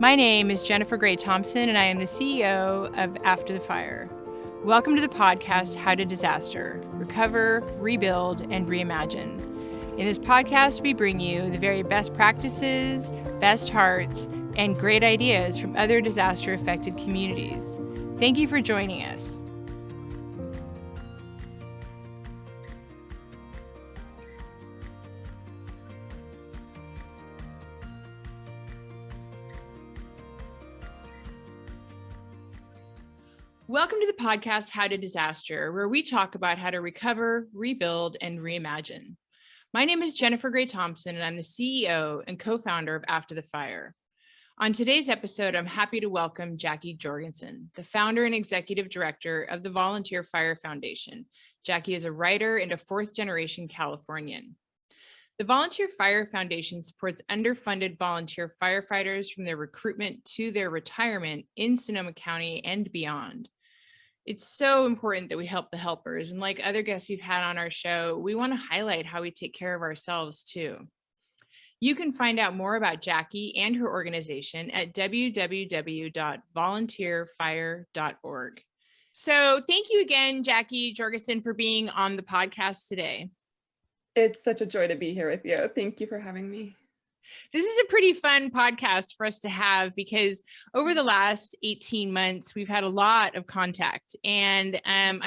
My name is Jennifer Gray Thompson, and I am the CEO of After the Fire. Welcome to the podcast, How to Disaster: Recover, Rebuild, and Reimagine. In this podcast, we bring you the very best practices, best hearts, and great ideas from other disaster-affected communities. Thank you for joining us. Welcome to the podcast, How to Disaster, where we talk about how to recover, rebuild, and reimagine. My name is Jennifer Gray Thompson, and I'm the CEO and co-founder of After the Fire. On today's episode, I'm happy to welcome Jacqui Jorgenson, the founder and executive director of the Volunteer Fire Foundation. Jacqui is a writer and a fourth-generation Californian. The Volunteer Fire Foundation supports underfunded volunteer firefighters from their recruitment to their retirement in Sonoma County and beyond. It's so important that we help the helpers. And like other guests we've had on our show, we want to highlight how we take care of ourselves too. You can find out more about Jacqui and her organization at www.volunteerfire.org. So thank you again, Jacqui Jorgenson, for being on the podcast today. It's such a joy to be here with you. Thank you for having me. This is a pretty fun podcast for us to have because over the last 18 months, we've had a lot of contact. And I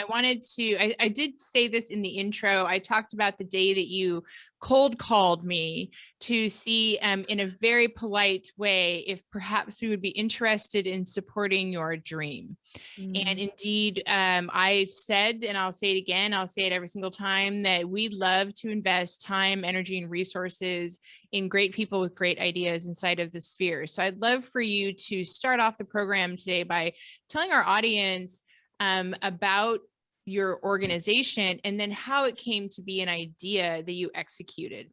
did say this in the intro. I talked about the day that you cold called me to see in a very polite way if perhaps we would be interested in supporting your dream. And indeed, I said, and I'll say it again, I'll say it every single time, that we love to invest time, energy, and resources in great people with great ideas inside of the sphere. So I'd love for you to start off the program today by telling our audience about your organization and then how it came to be an idea that you executed.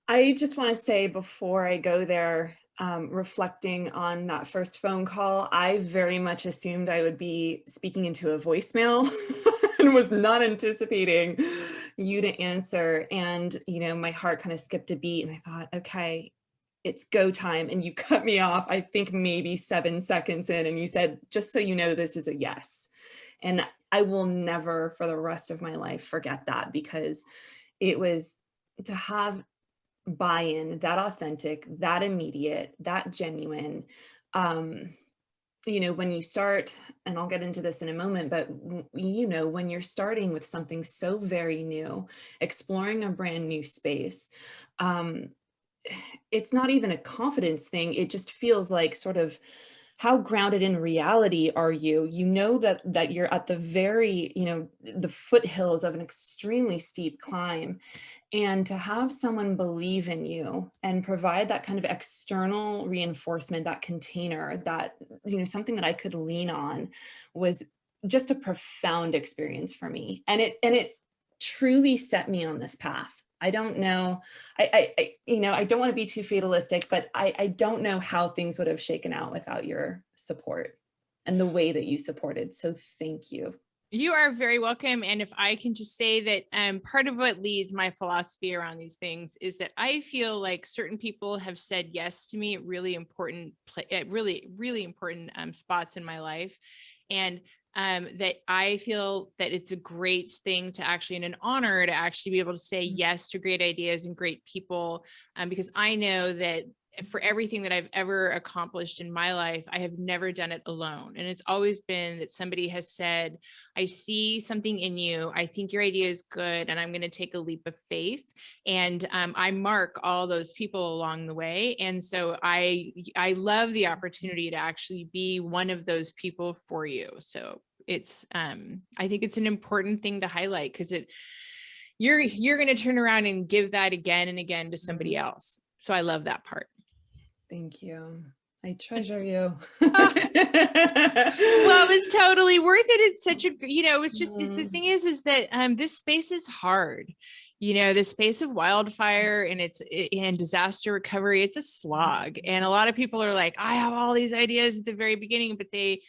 I just want to say before I go there, reflecting on that first phone call, I very much assumed I would be speaking into a voicemail and was not anticipating you to answer. And, my heart kind of skipped a beat and I thought, okay, it's go time. And you cut me off, I think maybe 7 seconds in, and you said, just so you know, this is a yes. And I will never for the rest of my life forget that, because it was to have buy-in, that authentic, that immediate, that genuine. When you start, and I'll get into this in a moment, but when you're starting with something so very new, exploring a brand new space, it's not even a confidence thing. It just feels like sort of, how grounded in reality are you? That you're at the very, the foothills of an extremely steep climb. And to have someone believe in you and provide that kind of external reinforcement, that container, that, something that I could lean on, was just a profound experience for me. And it truly set me on this path. I don't know, I don't want to be too fatalistic, but I don't know how things would have shaken out without your support and the way that you supported. So thank you. You are very welcome. And if I can just say that part of what leads my philosophy around these things is that I feel like certain people have said yes to me at really important spots in my life. And that I feel that it's a great thing to actually, and an honor to actually be able to say yes to great ideas and great people, because I know that for everything that I've ever accomplished in my life, I have never done it alone. And it's always been that somebody has said, I see something in you. I think your idea is good. And I'm going to take a leap of faith. And I mark all those people along the way. And so I love the opportunity to actually be one of those people for you. So it's, I think it's an important thing to highlight, because you're going to turn around and give that again and again to somebody else. So I love that part. Thank you. I treasure you. Well, it was totally worth it. It's such a, it's just, the thing is that this space is hard. The space of wildfire and disaster recovery, it's a slog. And a lot of people are like, I have all these ideas at the very beginning, but they,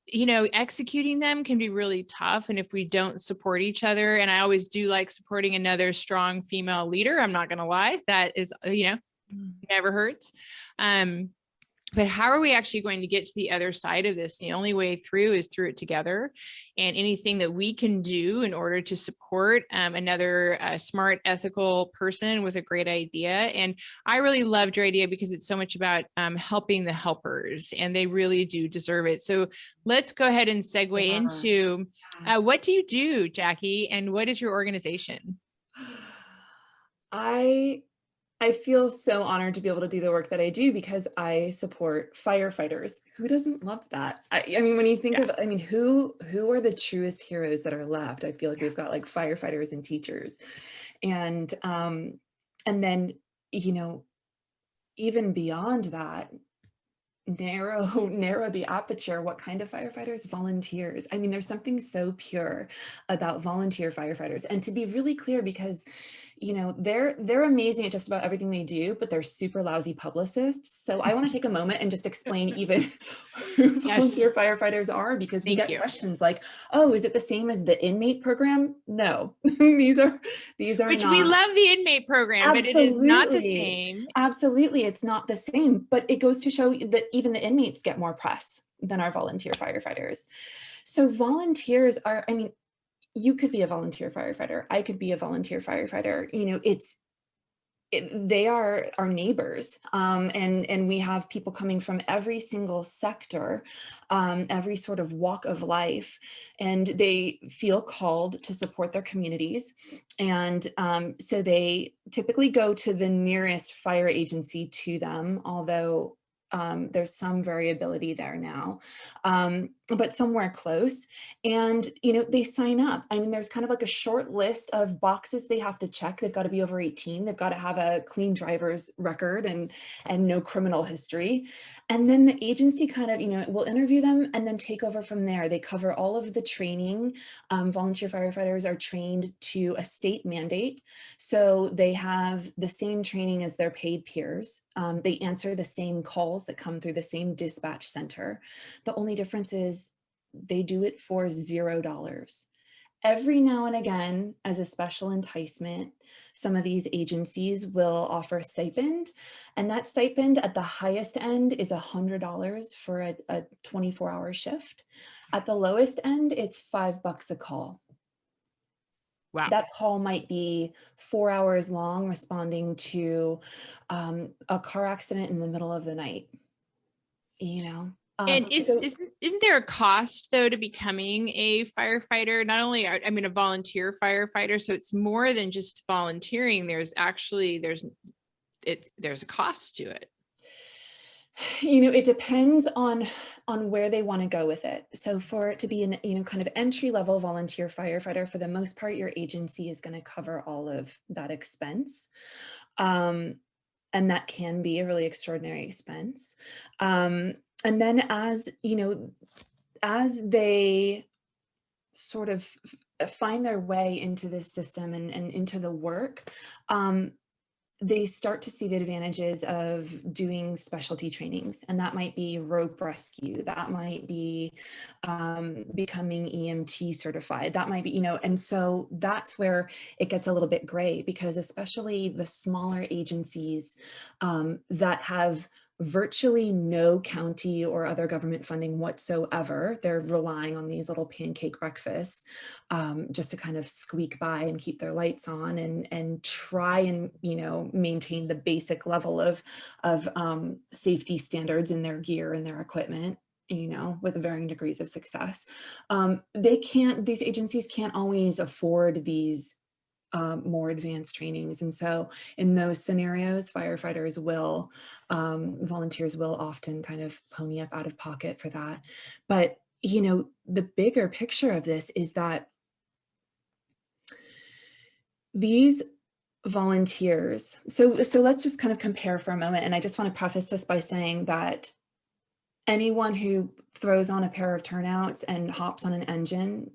executing them can be really tough. And if we don't support each other, and I always do like supporting another strong female leader, I'm not going to lie, that is, never hurts. But how are we actually going to get to the other side of this? The only way through is through it together, and anything that we can do in order to support another smart, ethical person with a great idea. And I really loved your idea because it's so much about helping the helpers, and they really do deserve it. So let's go ahead and segue into what do you do, Jacqui, and what is your organization? I feel so honored to be able to do the work that I do because I support firefighters. Who doesn't love that? I mean, when you think of, I mean, who are the truest heroes that are left? I feel like we've got like firefighters and teachers, and then, you know, even beyond that, narrow the aperture. What kind of firefighters? Volunteers. I mean, there's something so pure about volunteer firefighters. And to be really clear, because you know, they're amazing at just about everything they do, but they're super lousy publicists. So I want to take a moment and just explain even who volunteer firefighters are, because we get questions like, oh, is it the same as the inmate program? No, these are Which not. We love the inmate program, Absolutely. but it is not the same. Absolutely, it's not the same, but it goes to show that even the inmates get more press than our volunteer firefighters. So volunteers are, I mean, you could be a volunteer firefighter. I could be a volunteer firefighter. You know, they are our neighbors, and we have people coming from every single sector, every sort of walk of life, and they feel called to support their communities. And so they typically go to the nearest fire agency to them, although there's some variability there now, but somewhere close. And, you know, they sign up. I mean, there's kind of like a short list of boxes they have to check. They've got to be over 18. They've got to have a clean driver's record and no criminal history. And then the agency kind of, you know, will interview them and then take over from there. They cover all of the training. Volunteer firefighters are trained to a state mandate. So they have the same training as their paid peers. They answer the same calls that come through the same dispatch center. The only difference is they do it for $0. Every now and again, as a special enticement, some of these agencies will offer a stipend, and that stipend at the highest end is $100 for a 24-hour shift. At the lowest end, it's $5 a call. Wow. That call might be 4 hours long, responding to a car accident in the middle of the night, you know. And isn't there a cost though to becoming a firefighter? Not only, I mean, a volunteer firefighter, so it's more than just volunteering. There's a cost to it. You know, it depends on where they want to go with it. So for it to be an, you know, kind of entry-level volunteer firefighter, for the most part, your agency is going to cover all of that expense. And that can be a really extraordinary expense. And then as, you know, as they sort of find their way into this system and into the work, they start to see the advantages of doing specialty trainings. And that might be rope rescue, that might be becoming EMT certified, that might be, you know, and so that's where it gets a little bit gray, because especially the smaller agencies that have virtually no county or other government funding whatsoever. They're relying on these little pancake breakfasts just to kind of squeak by and keep their lights on and try and, you know, maintain the basic level of safety standards in their gear and their equipment, you know, with varying degrees of success. These agencies can't always afford these more advanced trainings. And so in those scenarios, volunteers will often kind of pony up out of pocket for that. But, you know, the bigger picture of this is that these volunteers, so let's just kind of compare for a moment. And I just want to preface this by saying that anyone who throws on a pair of turnouts and hops on an engine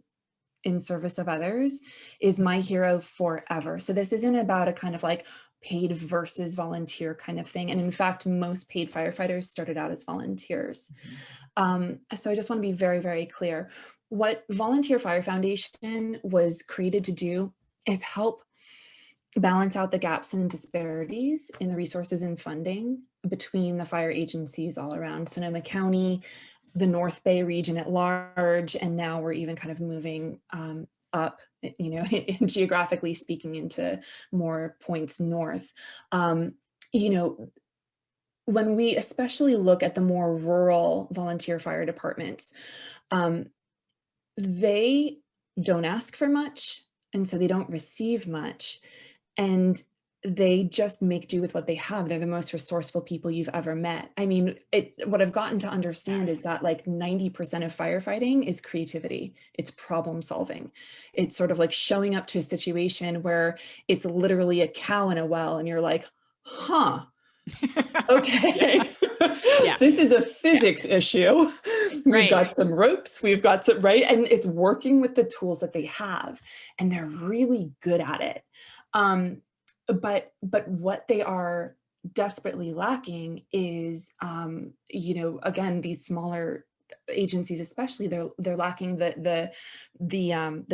in service of others is my hero forever. So this isn't about a kind of like paid versus volunteer kind of thing. And in fact, most paid firefighters started out as volunteers. So I just want to be very, very clear. What Volunteer Fire Foundation was created to do is help balance out the gaps and disparities in the resources and funding between the fire agencies all around Sonoma County, the North Bay region at large, and now we're even kind of moving up, you know, geographically speaking, into more points north. You know, when we especially look at the more rural volunteer fire departments, they don't ask for much, and so they don't receive much, and they just make do with what they have. They're the most resourceful people you've ever met. I mean, what I've gotten to understand is that like 90% of firefighting is creativity. It's problem solving. It's sort of like showing up to a situation where it's literally a cow in a well and you're like, huh, okay. Yeah. This is a physics issue. We've Right. got some ropes, we've got some, right? And it's working with the tools that they have, and they're really good at it. But what they are desperately lacking is, you know, again, these smaller agencies, especially, they're lacking the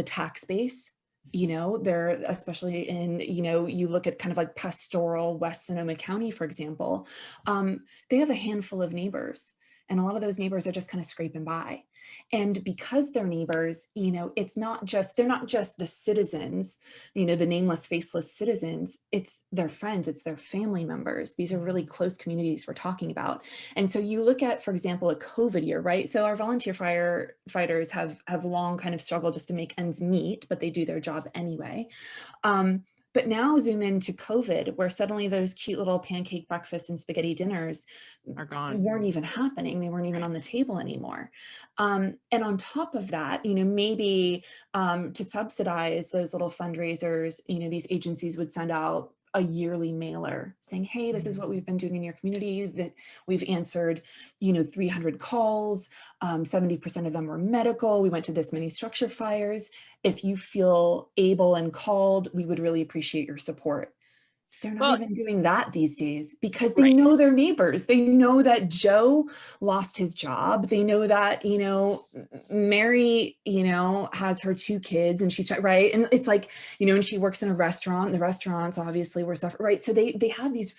tax base. You know, they're, especially in, you know, you look at kind of like pastoral West Sonoma County, for example, they have a handful of neighbors, and a lot of those neighbors are just kind of scraping by. And because they're neighbors, you know, it's not just, they're not just the citizens, you know, the nameless, faceless citizens, it's their friends, it's their family members. These are really close communities we're talking about. And so you look at, for example, a COVID year, right? So our volunteer firefighters have long kind of struggled just to make ends meet, but they do their job anyway. But now zoom into COVID, where suddenly those cute little pancake breakfasts and spaghetti dinners Are gone. weren't even happening. They weren't even on the table anymore. And on top of that, you know, maybe to subsidize those little fundraisers, you know, these agencies would send out a yearly mailer saying, hey, this is what we've been doing in your community, that we've answered, you know, 300 calls, 70% of them were medical. We went to this many structure fires. If you feel able and called, we would really appreciate your support. They're not even doing that these days, because they know their neighbors. They know that Joe lost his job. They know that, you know, Mary, you know, has her 2 kids and she's right. And it's like, you know, and she works in a restaurant. The restaurants obviously were suffering, right? So they have these,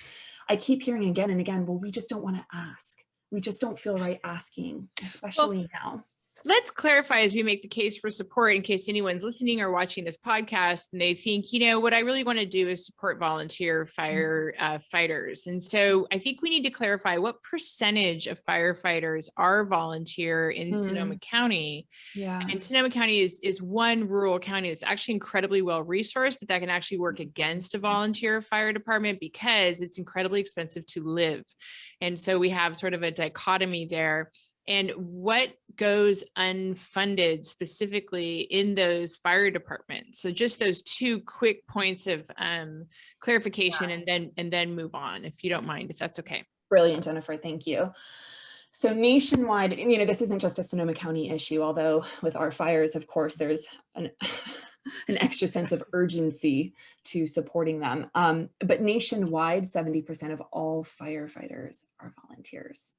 I keep hearing again and again, well, we just don't want to ask. We just don't feel right asking, especially now. Let's clarify as we make the case for support, in case anyone's listening or watching this podcast and they think, you know, what I really want to do is support volunteer fighters. And so I think we need to clarify what percentage of firefighters are volunteer in Sonoma County. Yeah. And Sonoma County is one rural county that's actually incredibly well resourced, but that can actually work against a volunteer fire department because it's incredibly expensive to live. And so we have sort of a dichotomy there. And what goes unfunded specifically in those fire departments? So just those 2 quick points of clarification, and then move on, if you don't mind, if that's okay. Brilliant, Jennifer, thank you. So nationwide, you know, this isn't just a Sonoma County issue, although with our fires, of course, there's an extra sense of urgency to supporting them. But nationwide, 70% of all firefighters are volunteers.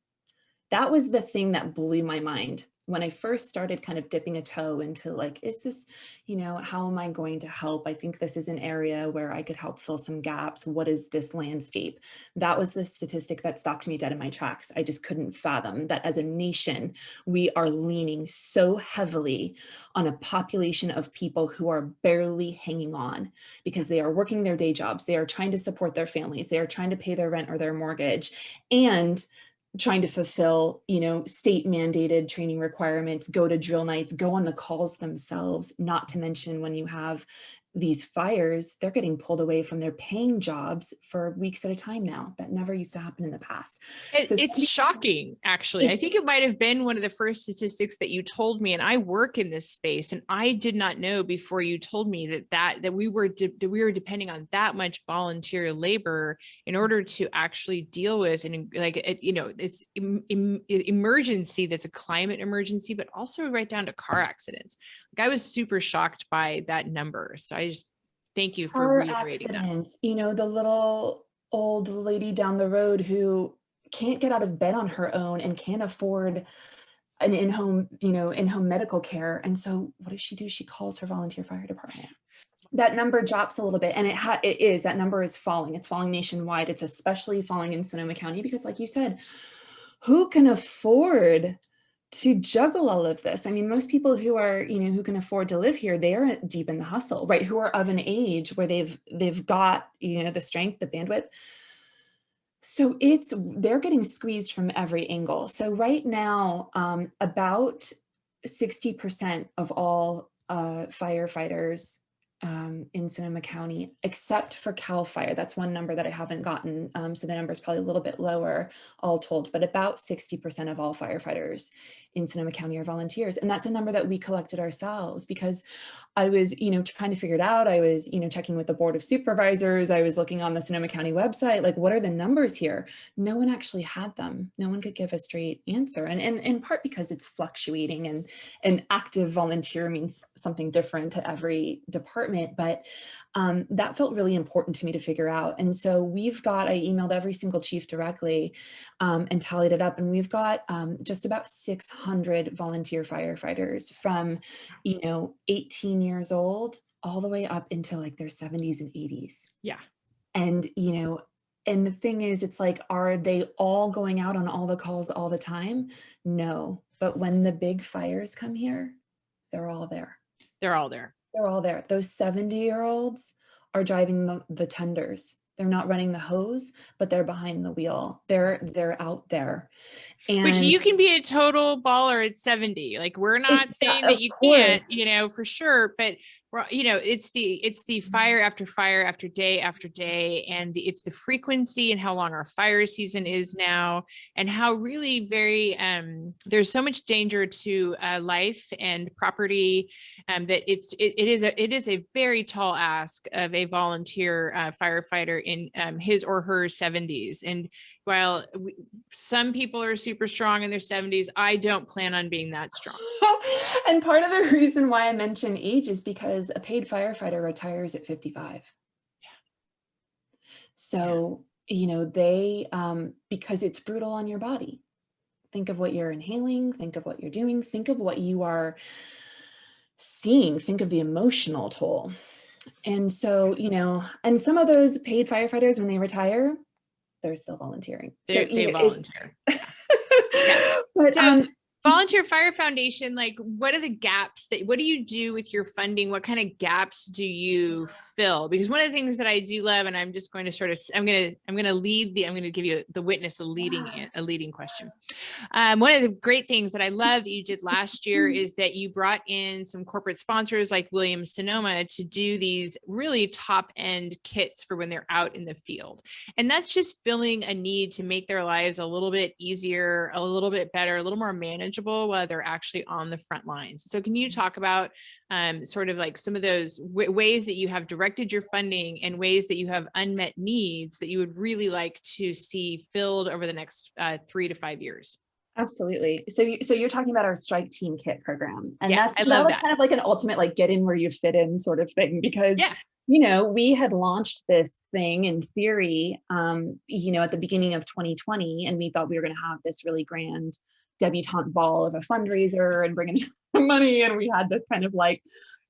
That was the thing that blew my mind when I first started kind of dipping a toe into like, is this, you know, how am I going to help? I think this is an area where I could help fill some gaps. What is this landscape? That was the statistic that stopped me dead in my tracks. I just couldn't fathom that as a nation, we are leaning so heavily on a population of people who are barely hanging on because they are working their day jobs. They are trying to support their families. They are trying to pay their rent or their mortgage, and trying to fulfill, you know, state mandated training requirements, go to drill nights, go on the calls themselves, not to mention when you have these fires, they're getting pulled away from their paying jobs for weeks at a time now. That never used to happen in the past. It's shocking, actually. I think it might have been one of the first statistics that you told me, and I work in this space, and I did not know before you told me that we were depending on that much volunteer labor in order to actually deal with, and like, you know, this emergency that's a climate emergency, but also right down to car accidents. Like, I was super shocked by that number. So I just thank you for reiterating that. You know, the little old lady down the road who can't get out of bed on her own and can't afford an in-home, you know, in-home medical care. And so what does she do? She calls her volunteer fire department. that number drops a little bit, and that number is falling. It's falling nationwide. It's especially falling in Sonoma County because, like you said, who can afford to juggle all of this? I mean, most people who are, who can afford to live here, they are deep in the hustle, right? Who are of an age where they've got, the strength, the bandwidth. So they're getting squeezed from every angle. So right now, about 60% of all firefighters in Sonoma County, except for CAL FIRE. That's one number that I haven't gotten. So the number is probably a little bit lower all told, but about 60% of all firefighters in Sonoma County are volunteers. And that's a number that we collected ourselves because I was, trying to figure it out. I was, checking with the board of supervisors. I was looking on the Sonoma County website, like, what are the numbers here? No one actually had them. No one could give a straight answer. And in part because it's fluctuating, and an active volunteer means something different to every department. But that felt really important to me to figure out. And so I emailed every single chief directly and tallied it up. And we've got just about 600 volunteer firefighters from, 18 years old all the way up into like their 70s and 80s. Yeah. And, and the thing is, it's like, are they all going out on all the calls all the time? No. But when the big fires come here, they're all there. They're all there. They're all there. Those 70-year-olds are driving the tenders. They're not running the hose, but they're behind the wheel. They're out there. And which you can be a total baller at 70. Like, we're not saying that you can't, for sure, but it's the fire after fire after day, and it's the frequency and how long our fire season is now, and how really very there's so much danger to life and property, that it is a very tall ask of a volunteer firefighter in his or her 70s. And while some people are super strong in their 70s, I don't plan on being that strong. And part of the reason why I mention age is because a paid firefighter retires at 55. Yeah. So, they, because it's brutal on your body. Think of what you're inhaling, think of what you're doing, think of what you are seeing, think of the emotional toll. And so, and some of those paid firefighters, when they retire, they're still volunteering. They volunteer. Yeah. But Volunteer Fire Foundation, like, what are the gaps what do you do with your funding? What kind of gaps do you fill? Because one of the things that I do love, and I'm just going to I'm going to give you the witness a leading question. One of the great things that I love that you did last year is that you brought in some corporate sponsors like Williams Sonoma to do these really top end kits for when they're out in the field. And that's just filling a need to make their lives a little bit easier, a little bit better, a little more manageable while they're actually on the front lines. So can you talk about sort of like some of those ways that you have directed your funding and ways that you have unmet needs that you would really like to see filled over the next 3 to 5 years? Absolutely. So you're talking about our Strike Team Kit program. And yeah, that was kind of like an ultimate, like, get in where you fit in sort of thing, because we had launched this thing in theory, at the beginning of 2020, and we thought we were going to have this really grand debutante ball of a fundraiser and bring in money. And we had this kind of like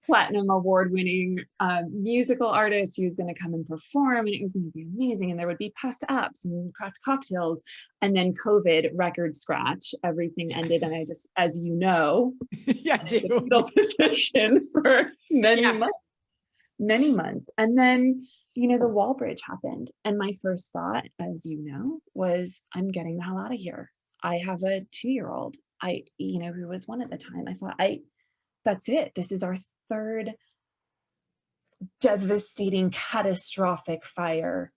platinum award-winning musical artist who's going to come and perform, and it was going to be amazing. And there would be pasta apps and craft cocktails. And then COVID, record scratch, everything ended. And I just, as you know, fetal position for many months. And then, the wall bridge happened. And my first thought, as you know, was, I'm getting the hell out of here. I have a 2-year-old, who was 1 at the time. I thought, that's it. This is our third devastating, catastrophic fire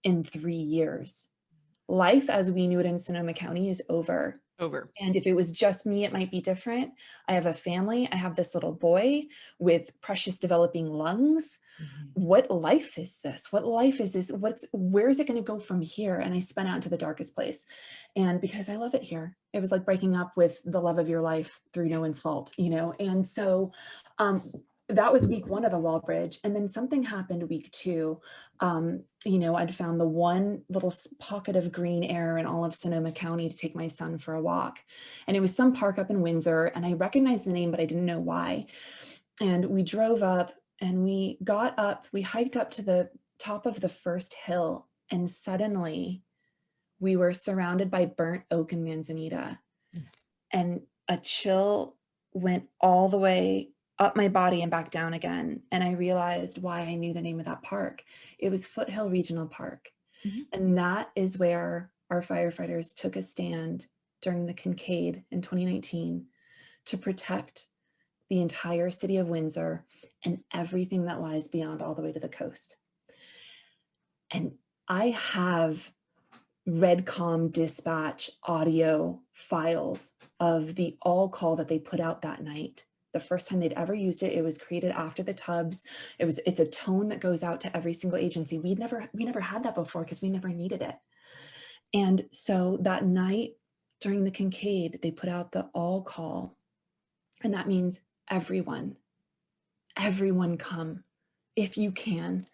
in 3 years. Life as we knew it in Sonoma County is over. And if it was just me, it might be different. I have a family. I have this little boy with precious developing lungs. Mm-hmm. What life is this? What life is this? Where is it going to go from here? And I spun out into the darkest place. And because I love it here, it was like breaking up with the love of your life through no one's fault, And so that was week 1 of the wall bridge. And then something happened week 2. I'd found the one little pocket of green air in all of Sonoma County to take my son for a walk. And it was some park up in Windsor, and I recognized the name, but I didn't know why. And we drove up, and we hiked up to the top of the first hill, and suddenly we were surrounded by burnt oak and manzanita, and a chill went all the way up my body and back down again. And I realized why I knew the name of that park. It was Foothill Regional Park. And that is where our firefighters took a stand during the Kincaid in 2019 to protect the entire city of Windsor and everything that lies beyond all the way to the coast. And I have Redcom dispatch audio files of the all call that they put out that night. The first time they'd ever used it, it was created after the tubs. It's a tone that goes out to every single agency. We never had that before because we never needed it. And so that night during the Kincaid, they put out the all call. And that means everyone come. If you can,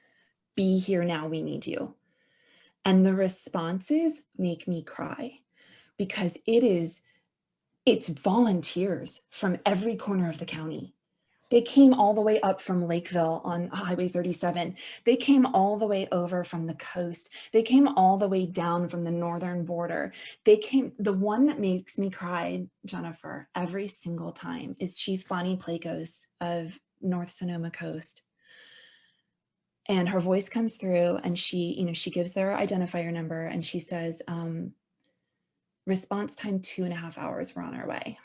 be here now, we need you. And the responses make me cry because it's volunteers from every corner of the county. They came all the way up from Lakeville on Highway 37. They came all the way over from the coast. They came all the way down from the northern border. The one that makes me cry, Jennifer, every single time is Chief Bonnie Plakos of North Sonoma Coast. And her voice comes through and she gives their identifier number and she says, response time 2.5 hours, we're on our way.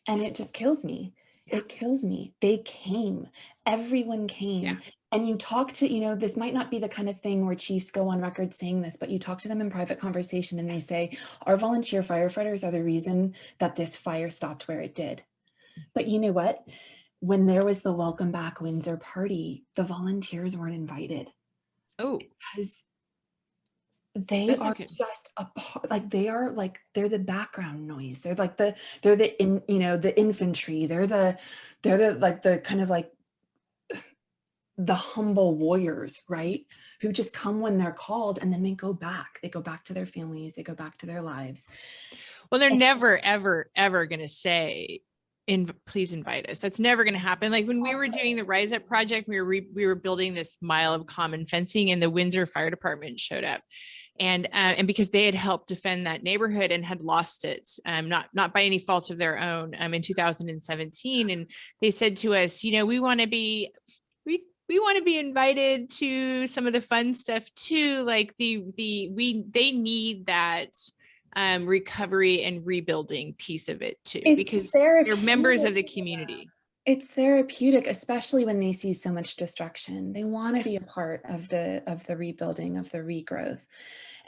And it just kills me. It kills me. They came, everyone came. Yeah. And you talk to, this might not be the kind of thing where chiefs go on record saying this, but you talk to them in private conversation and they say, our volunteer firefighters are the reason that this fire stopped where it did. But you know what? When there was the Welcome Back Windsor party, the volunteers weren't invited. Oh, because they are just a part, they're the background noise. They're the infantry. They're the kind of like the humble warriors, right? Who just come when they're called and then they go back. They go back to their families. They go back to their lives. Well, they're never, ever, ever going to say, please invite us. That's never going to happen. Like when we were doing the Rise Up project, we were building this mile of common fencing and the Windsor Fire Department showed up. And because they had helped defend that neighborhood and had lost it, not by any fault of their own, in 2017. And they said to us, we want to be invited to some of the fun stuff too. Like they need that recovery and rebuilding piece of it too, because they're members of the community. It's therapeutic, especially when they see so much destruction. They want to be a part of the rebuilding, of the regrowth.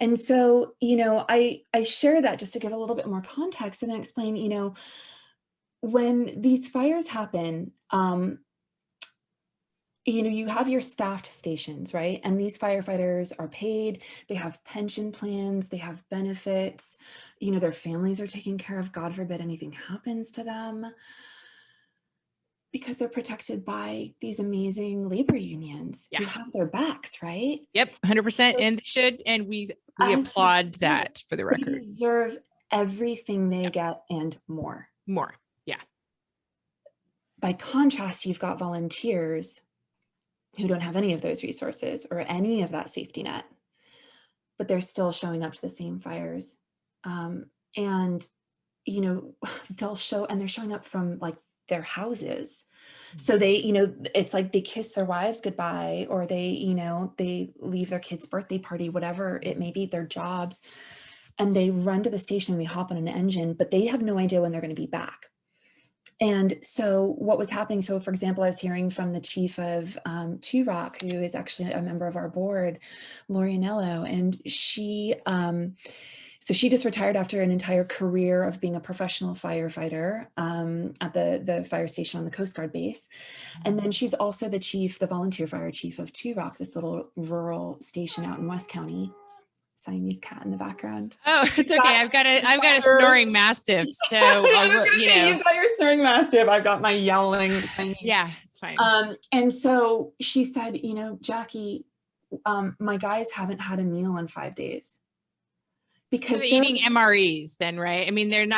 And so, I share that just to give a little bit more context and then explain, when these fires happen, you have your staffed stations, right? And these firefighters are paid, they have pension plans, they have benefits, their families are taken care of, God forbid anything happens to them, because they're protected by these amazing labor unions who have their backs, right? Yep, 100%. And they should, and we applaud that for the record. They deserve everything they get and more. More, yeah. By contrast, you've got volunteers who don't have any of those resources or any of that safety net, but they're still showing up to the same fires. And, they'll show, and they're showing up from like their houses. So they, it's like they kiss their wives goodbye, or they, they leave their kid's birthday party, whatever it may be, their jobs, and they run to the station and they hop on an engine, but they have no idea when they're going to be back. And so what was happening, so for example, I was hearing from the chief of Two Rock, who is actually a member of our board, Lori Anello, and she just retired after an entire career of being a professional firefighter at the fire station on the Coast Guard base. And then she's also the volunteer fire chief of Two Rock, this little rural station out in West County. Siamese cat in the background. Oh, it's okay. I've got a snoring mastiff. So you've got your snoring mastiff. I've got my yowling Siamese. Yeah, it's fine. And so she said, Jacqui, my guys haven't had a meal in 5 days. Because they're eating MREs then, right? I mean, they haven't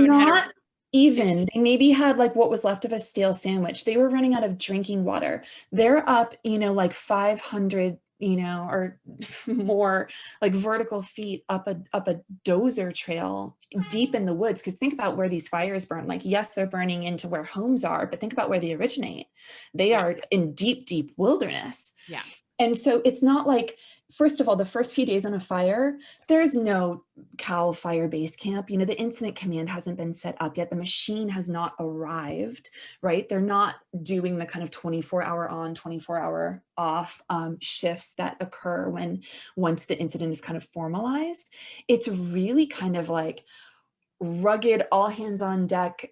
had Even they maybe had like what was left of a stale sandwich. They were running out of drinking water. They're up, like 500, or more like vertical feet up a dozer trail deep in the woods. Because think about where these fires burn. Like, yes, they're burning into where homes are, but think about where they originate. They are in deep, deep wilderness. Yeah. And so it's not like, first of all, the first few days on a fire, there's no CAL fire base camp. The incident command hasn't been set up yet. The machine has not arrived, right? They're not doing the kind of 24-hour on, 24-hour off shifts that occur once the incident is kind of formalized. It's really kind of like rugged, all hands on deck,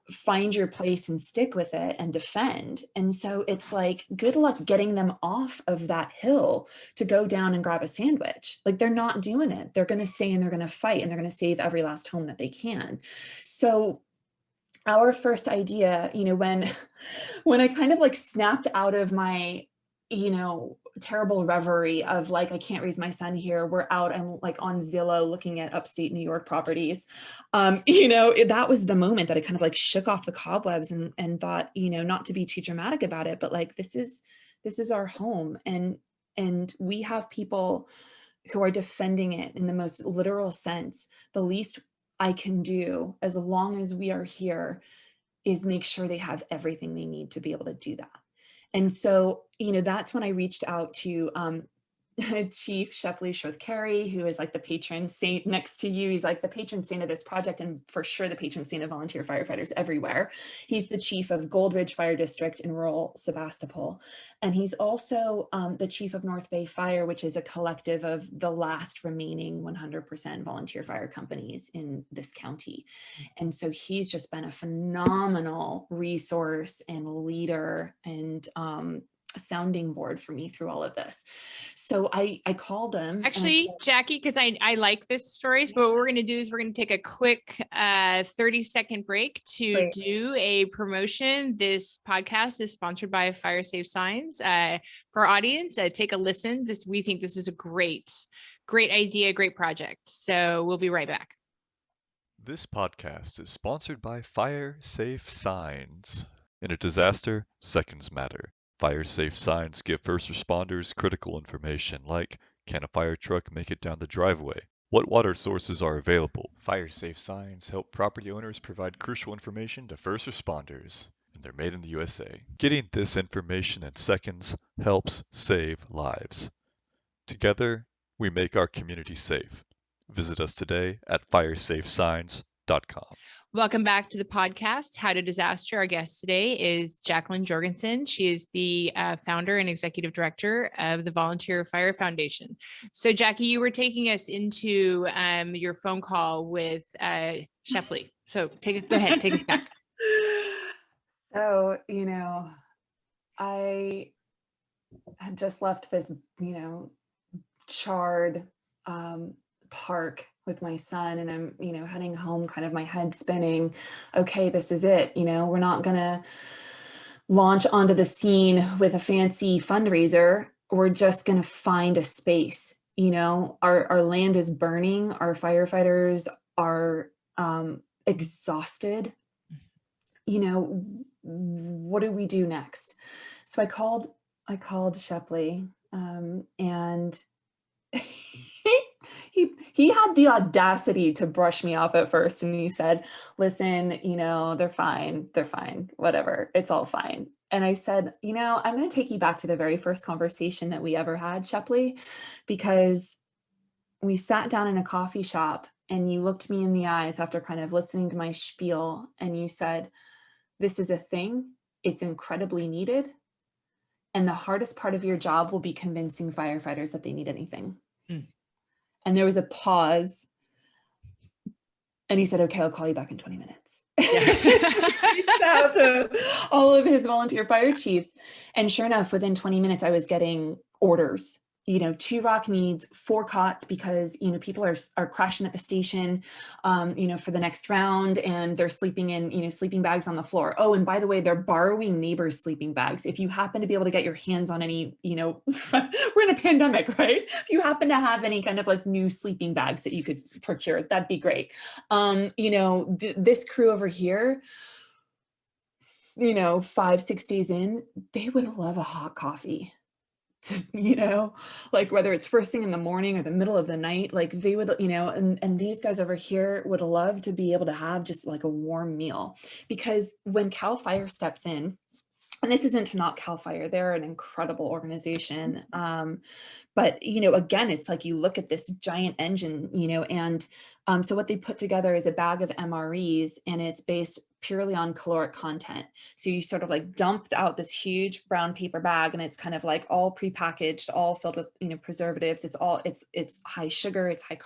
find your place and stick with it and defend. And so it's like, good luck getting them off of that hill to go down and grab a sandwich. Like, they're not doing it. They're going to stay and they're going to fight and they're going to save every last home that they can. So our first idea, when I kind of like snapped out of my, terrible reverie of like, I can't raise my son here. We're out. I'm like on Zillow looking at upstate New York properties. That was the moment that I kind of like shook off the cobwebs and thought, not to be too dramatic about it, but like, this is our home. And we have people who are defending it in the most literal sense. The least I can do, as long as we are here, is make sure they have everything they need to be able to do that. And so, that's when I reached out to Chief Shepley Shroth-Carey, who is like the patron saint next to you. He's like the patron saint of this project, and for sure the patron saint of volunteer firefighters everywhere. He's the chief of Gold Ridge Fire District in rural Sebastopol. And he's also the chief of North Bay Fire, which is a collective of the last remaining 100% volunteer fire companies in this county. And so he's just been a phenomenal resource and leader and a sounding board for me through all of this. So I called him. Actually, Jacqui, because I like this story. So what we're going to do is we're going to take a quick 30-second break to do a promotion. This podcast is sponsored by Fire Safe Signs. For our audience, take a listen. We think this is a great idea, great project. So we'll be right back. This podcast is sponsored by Fire Safe Signs. In a disaster, seconds matter. Fire Safe Signs give first responders critical information like, can a fire truck make it down the driveway? What water sources are available? Fire Safe Signs help property owners provide crucial information to first responders, and they're made in the USA. Getting this information in seconds helps save lives. Together, we make our community safe. Visit us today at firesafesigns.com. Welcome back to the podcast, How to Disaster. Our guest today is Jacqui Jorgenson. She is the founder and executive director of the Volunteer Fire Foundation. So Jacqui, you were taking us into your phone call with Shepley. So go ahead, take us back. So, I had just left this, charred park with my son, and I'm, heading home, kind of my head spinning. Okay, this is it. We're not gonna launch onto the scene with a fancy fundraiser. We're just gonna find a space. Our land is burning. Our firefighters are exhausted. What do we do next? So I called Shepley, and he had the audacity to brush me off at first, and he said, listen, they're fine, whatever, it's all fine. And I said, I'm going to take you back to the very first conversation that we ever had, Shepley, because we sat down in a coffee shop and you looked me in the eyes after kind of listening to my spiel, and you said, this is a thing, it's incredibly needed, and the hardest part of your job will be convincing firefighters that they need anything. And there was a pause, and he said, okay, I'll call you back in 20 minutes. He reached out to all of his volunteer fire chiefs. And sure enough, within 20 minutes, I was getting orders, Two Rock needs 4 cots because, people are crashing at the station, for the next round, and they're sleeping in, sleeping bags on the floor. Oh, and by the way, they're borrowing neighbors' sleeping bags. If you happen to be able to get your hands on any, we're in a pandemic, right? If you happen to have any kind of like new sleeping bags that you could procure, that'd be great. This crew over here, 5-6 days in, they would love a hot coffee. Like whether it's first thing in the morning or the middle of the night, like they would, and these guys over here would love to be able to have just like a warm meal, because when CAL FIRE steps in, and this isn't to knock CAL FIRE, they're an incredible organization. But, again, it's like you look at this giant engine, and so what they put together is a bag of MREs, and it's based purely on caloric content. So you sort of like dumped out this huge brown paper bag, and it's kind of like all prepackaged, all filled with, preservatives. It's high sugar, it's high,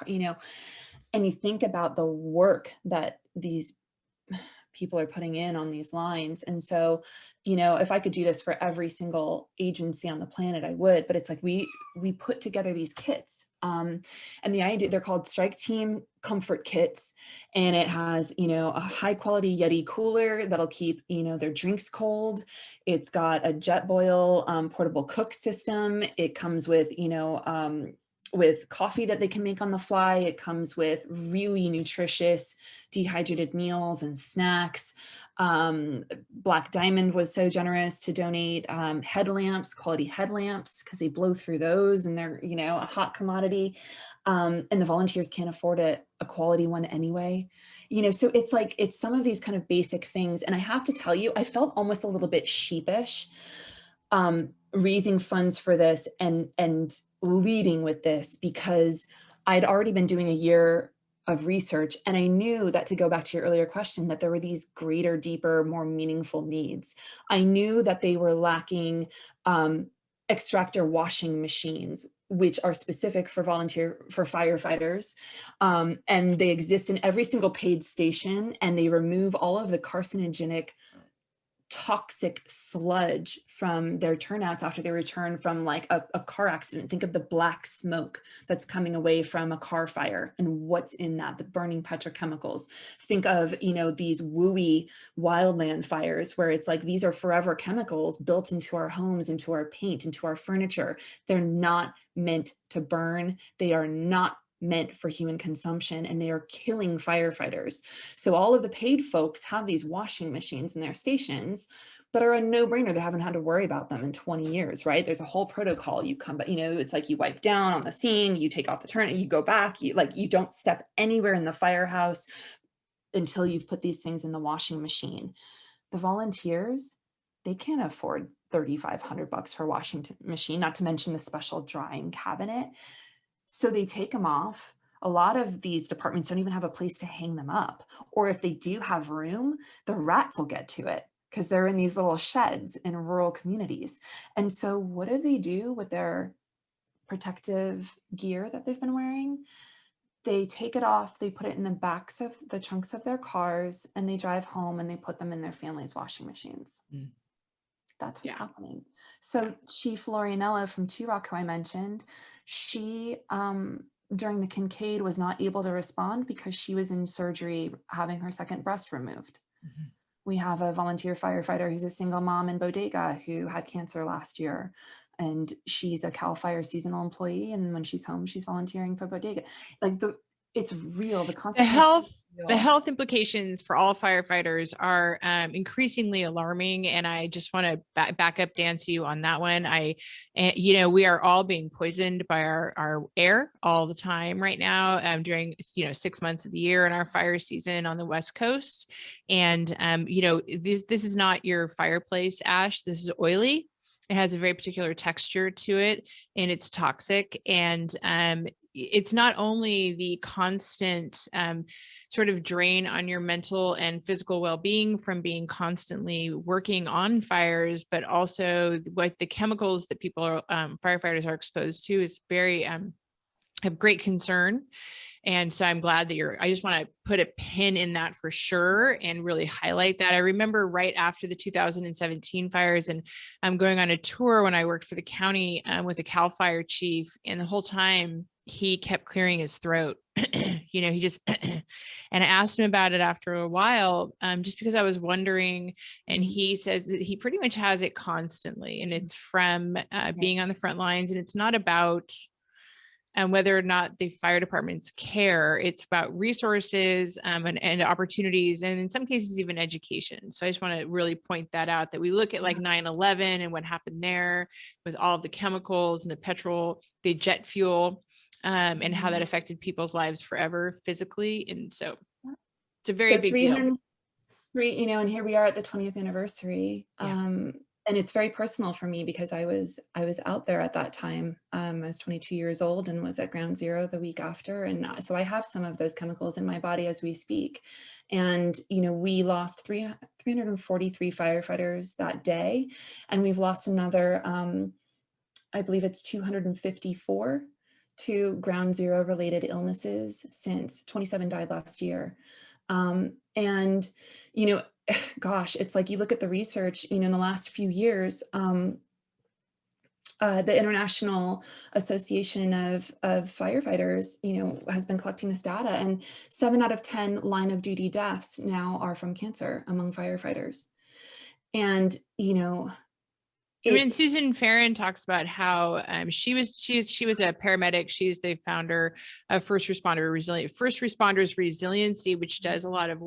and you think about the work that these people are putting in on these lines. And so, if I could do this for every single agency on the planet, I would, but it's like, we put together these kits. And the idea, they're called Strike Team Comfort Kits. And it has, a high quality Yeti cooler that'll keep, their drinks cold. It's got a JetBoil portable cook system. It comes with, with coffee that they can make on the fly. It comes with really nutritious dehydrated meals and snacks. Black Diamond was so generous to donate headlamps, quality headlamps, because they blow through those and they're, a hot commodity. And the volunteers can't afford a quality one anyway. So it's like, it's some of these kind of basic things. And I have to tell you, I felt almost a little bit sheepish raising funds for this and leading with this, because I'd already been doing a year of research, and I knew that, to go back to your earlier question, that there were these greater, deeper, more meaningful needs. I knew that they were lacking extractor washing machines, which are specific for firefighters, and they exist in every single paid station, and they remove all of the carcinogenic, toxic sludge from their turnouts after they return from like a car accident. Think of the black smoke that's coming away from a car fire and what's in that, the burning petrochemicals. Think of, these wooey wildland fires where it's like, these are forever chemicals built into our homes, into our paint, into our furniture. They're not meant to burn. They are not meant for human consumption, and they are killing firefighters. So all of the paid folks have these washing machines in their stations that are a no-brainer. They haven't had to worry about them in 20 years, right? There's a whole protocol. You come, but it's like you wipe down on the scene, you take off the turn, you go back, you don't step anywhere in the firehouse until you've put these things in the washing machine. The volunteers, they can't afford $3,500 for a washing machine, not to mention the special drying cabinet. So they take them off. A lot of these departments don't even have a place to hang them up. Or if they do have room, the rats will get to it because they're in these little sheds in rural communities. And so what do they do with their protective gear that they've been wearing? They take it off, they put it in the backs of the trunks of their cars, and they drive home and they put them in their family's washing machines. That's what's happening. So Chief Lorianella from T-Rock, who I mentioned, she, during the Kincaid, was not able to respond because she was in surgery having her second breast removed. We have a volunteer firefighter who's a single mom in Bodega who had cancer last year. And she's a CAL FIRE seasonal employee. And when she's home, she's volunteering for Bodega. Like it's real. The health implications for all firefighters are increasingly alarming. And I just want to back up, dance you on that one. We are all being poisoned by our air all the time right now during, 6 months of the year in our fire season on the West Coast. And, this is not your fireplace ash. This is oily. It has a very particular texture to it, and it's toxic. And it's not only the constant sort of drain on your mental and physical well-being from being constantly working on fires, but also what the chemicals that people are, firefighters are exposed to is very have great concern. And so I'm glad that I just want to put a pin in that for sure and really highlight that. I remember right after the 2017 fires, and I'm going on a tour when I worked for the county with a CAL FIRE chief, and the whole time he kept clearing his throat. He just, and I asked him about it after a while, just because I was wondering, and he says that he pretty much has it constantly, and it's from being on the front lines, and it's not about whether or not the fire departments care. It's about resources and opportunities, and in some cases, even education. So I just want to really point that out, that we look at like 9/11 and what happened there with all of the chemicals and the petrol, the jet fuel, and how that affected people's lives forever physically. And so it's a very big deal. And here we are at the 20th anniversary. And it's very personal for me because I was out there at that time. I was 22 years old and was at ground zero the week after. And so I have some of those chemicals in my body as we speak. And, we lost 343 firefighters that day. And we've lost another, I believe it's 254 to ground zero related illnesses since. 27 died last year. Gosh, it's like you look at the research, in the last few years, the International Association of Firefighters, has been collecting this data, and 7 out of 10 line of duty deaths now are from cancer among firefighters. And, Susan Farron talks about how she was a paramedic. She's the founder of First Responders Resiliency, which does a lot of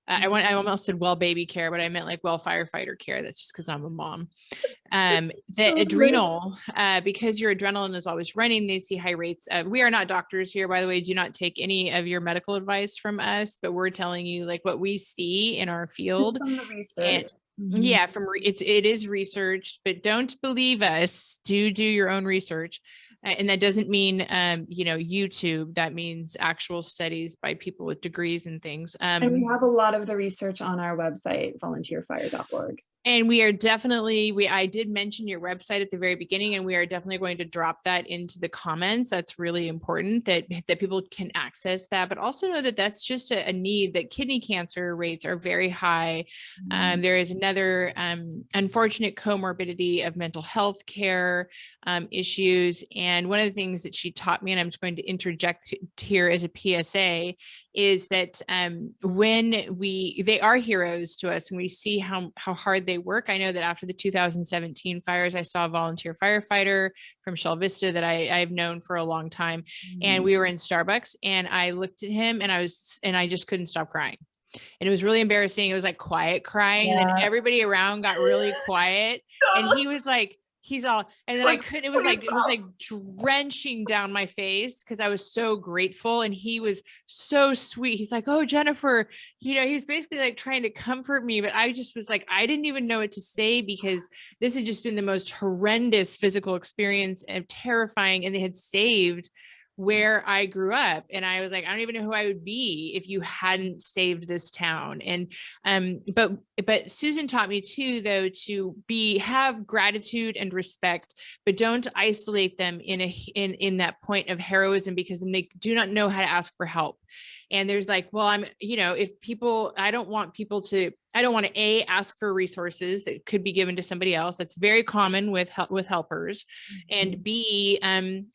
I almost said well baby care, but I meant like well firefighter care. That's just because I'm a mom. The adrenal, because your adrenaline is always running, they see high rates of, we are not doctors here, by the way, do not take any of your medical advice from us, but we're telling you like what we see in our field. From the research. Yeah, it is researched, but don't believe us. Do your own research. And that doesn't mean, YouTube. That means actual studies by people with degrees and things. And we have a lot of the research on our website, volunteerfire.org. And we are definitely, I did mention your website at the very beginning, and we are definitely going to drop that into the comments. That's really important that people can access that, but also know that that's just a need, that kidney cancer rates are very high. There is another unfortunate comorbidity of mental health care issues. And one of the things that she taught me, and I'm just going to interject here as a PSA, is that when they are heroes to us and we see how hard they work. I know that after the 2017 fires, I saw a volunteer firefighter from Shell Vista that I've known for a long time. And we were in Starbucks, and I looked at him and I just couldn't stop crying. And it was really embarrassing. It was like quiet crying. And then everybody around got really quiet. And he was like, he's all, and then it was like drenching down my face because I was so grateful. And he was so sweet. He's like, "Oh, Jennifer," he was basically like trying to comfort me, but I just was like, I didn't even know what to say because this had just been the most horrendous physical experience and terrifying. And they had saved where I grew up. And I was like, I don't even know who I would be if you hadn't saved this town. And, but Susan taught me too, though, to have gratitude and respect, but don't isolate them in that point of heroism, because then they do not know how to ask for help. And there's like, well, I don't want to ask for resources that could be given to somebody else. That's very common with helpers. And B,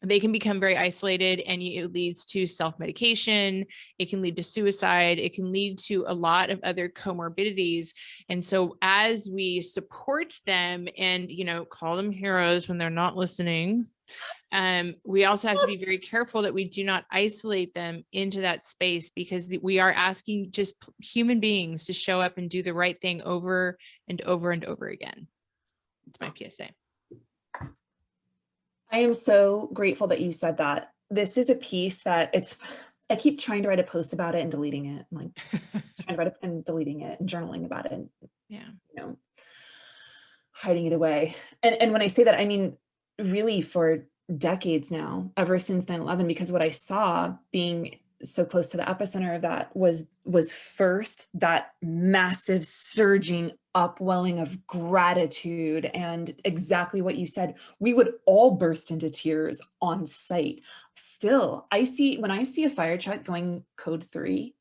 they can become very isolated, and it leads to self-medication. It can lead to suicide. It can lead to a lot of other comorbidities. And so as we support them and, call them heroes when they're not listening, we also have to be very careful that we do not isolate them into that space, because we are asking just human beings to show up and do the right thing over and over and over again. It's my PSA. I am so grateful that you said that. This is a piece that I keep trying to write a post about it and deleting it. I'm like trying to write it and deleting it and journaling about it. Yeah. Hiding it away. And when I say that, I mean, really for decades now, ever since 9/11, because what I saw being so close to the epicenter of that was first that massive surging upwelling of gratitude, and exactly what you said, we would all burst into tears on site. Still, when I see a fire truck going code 3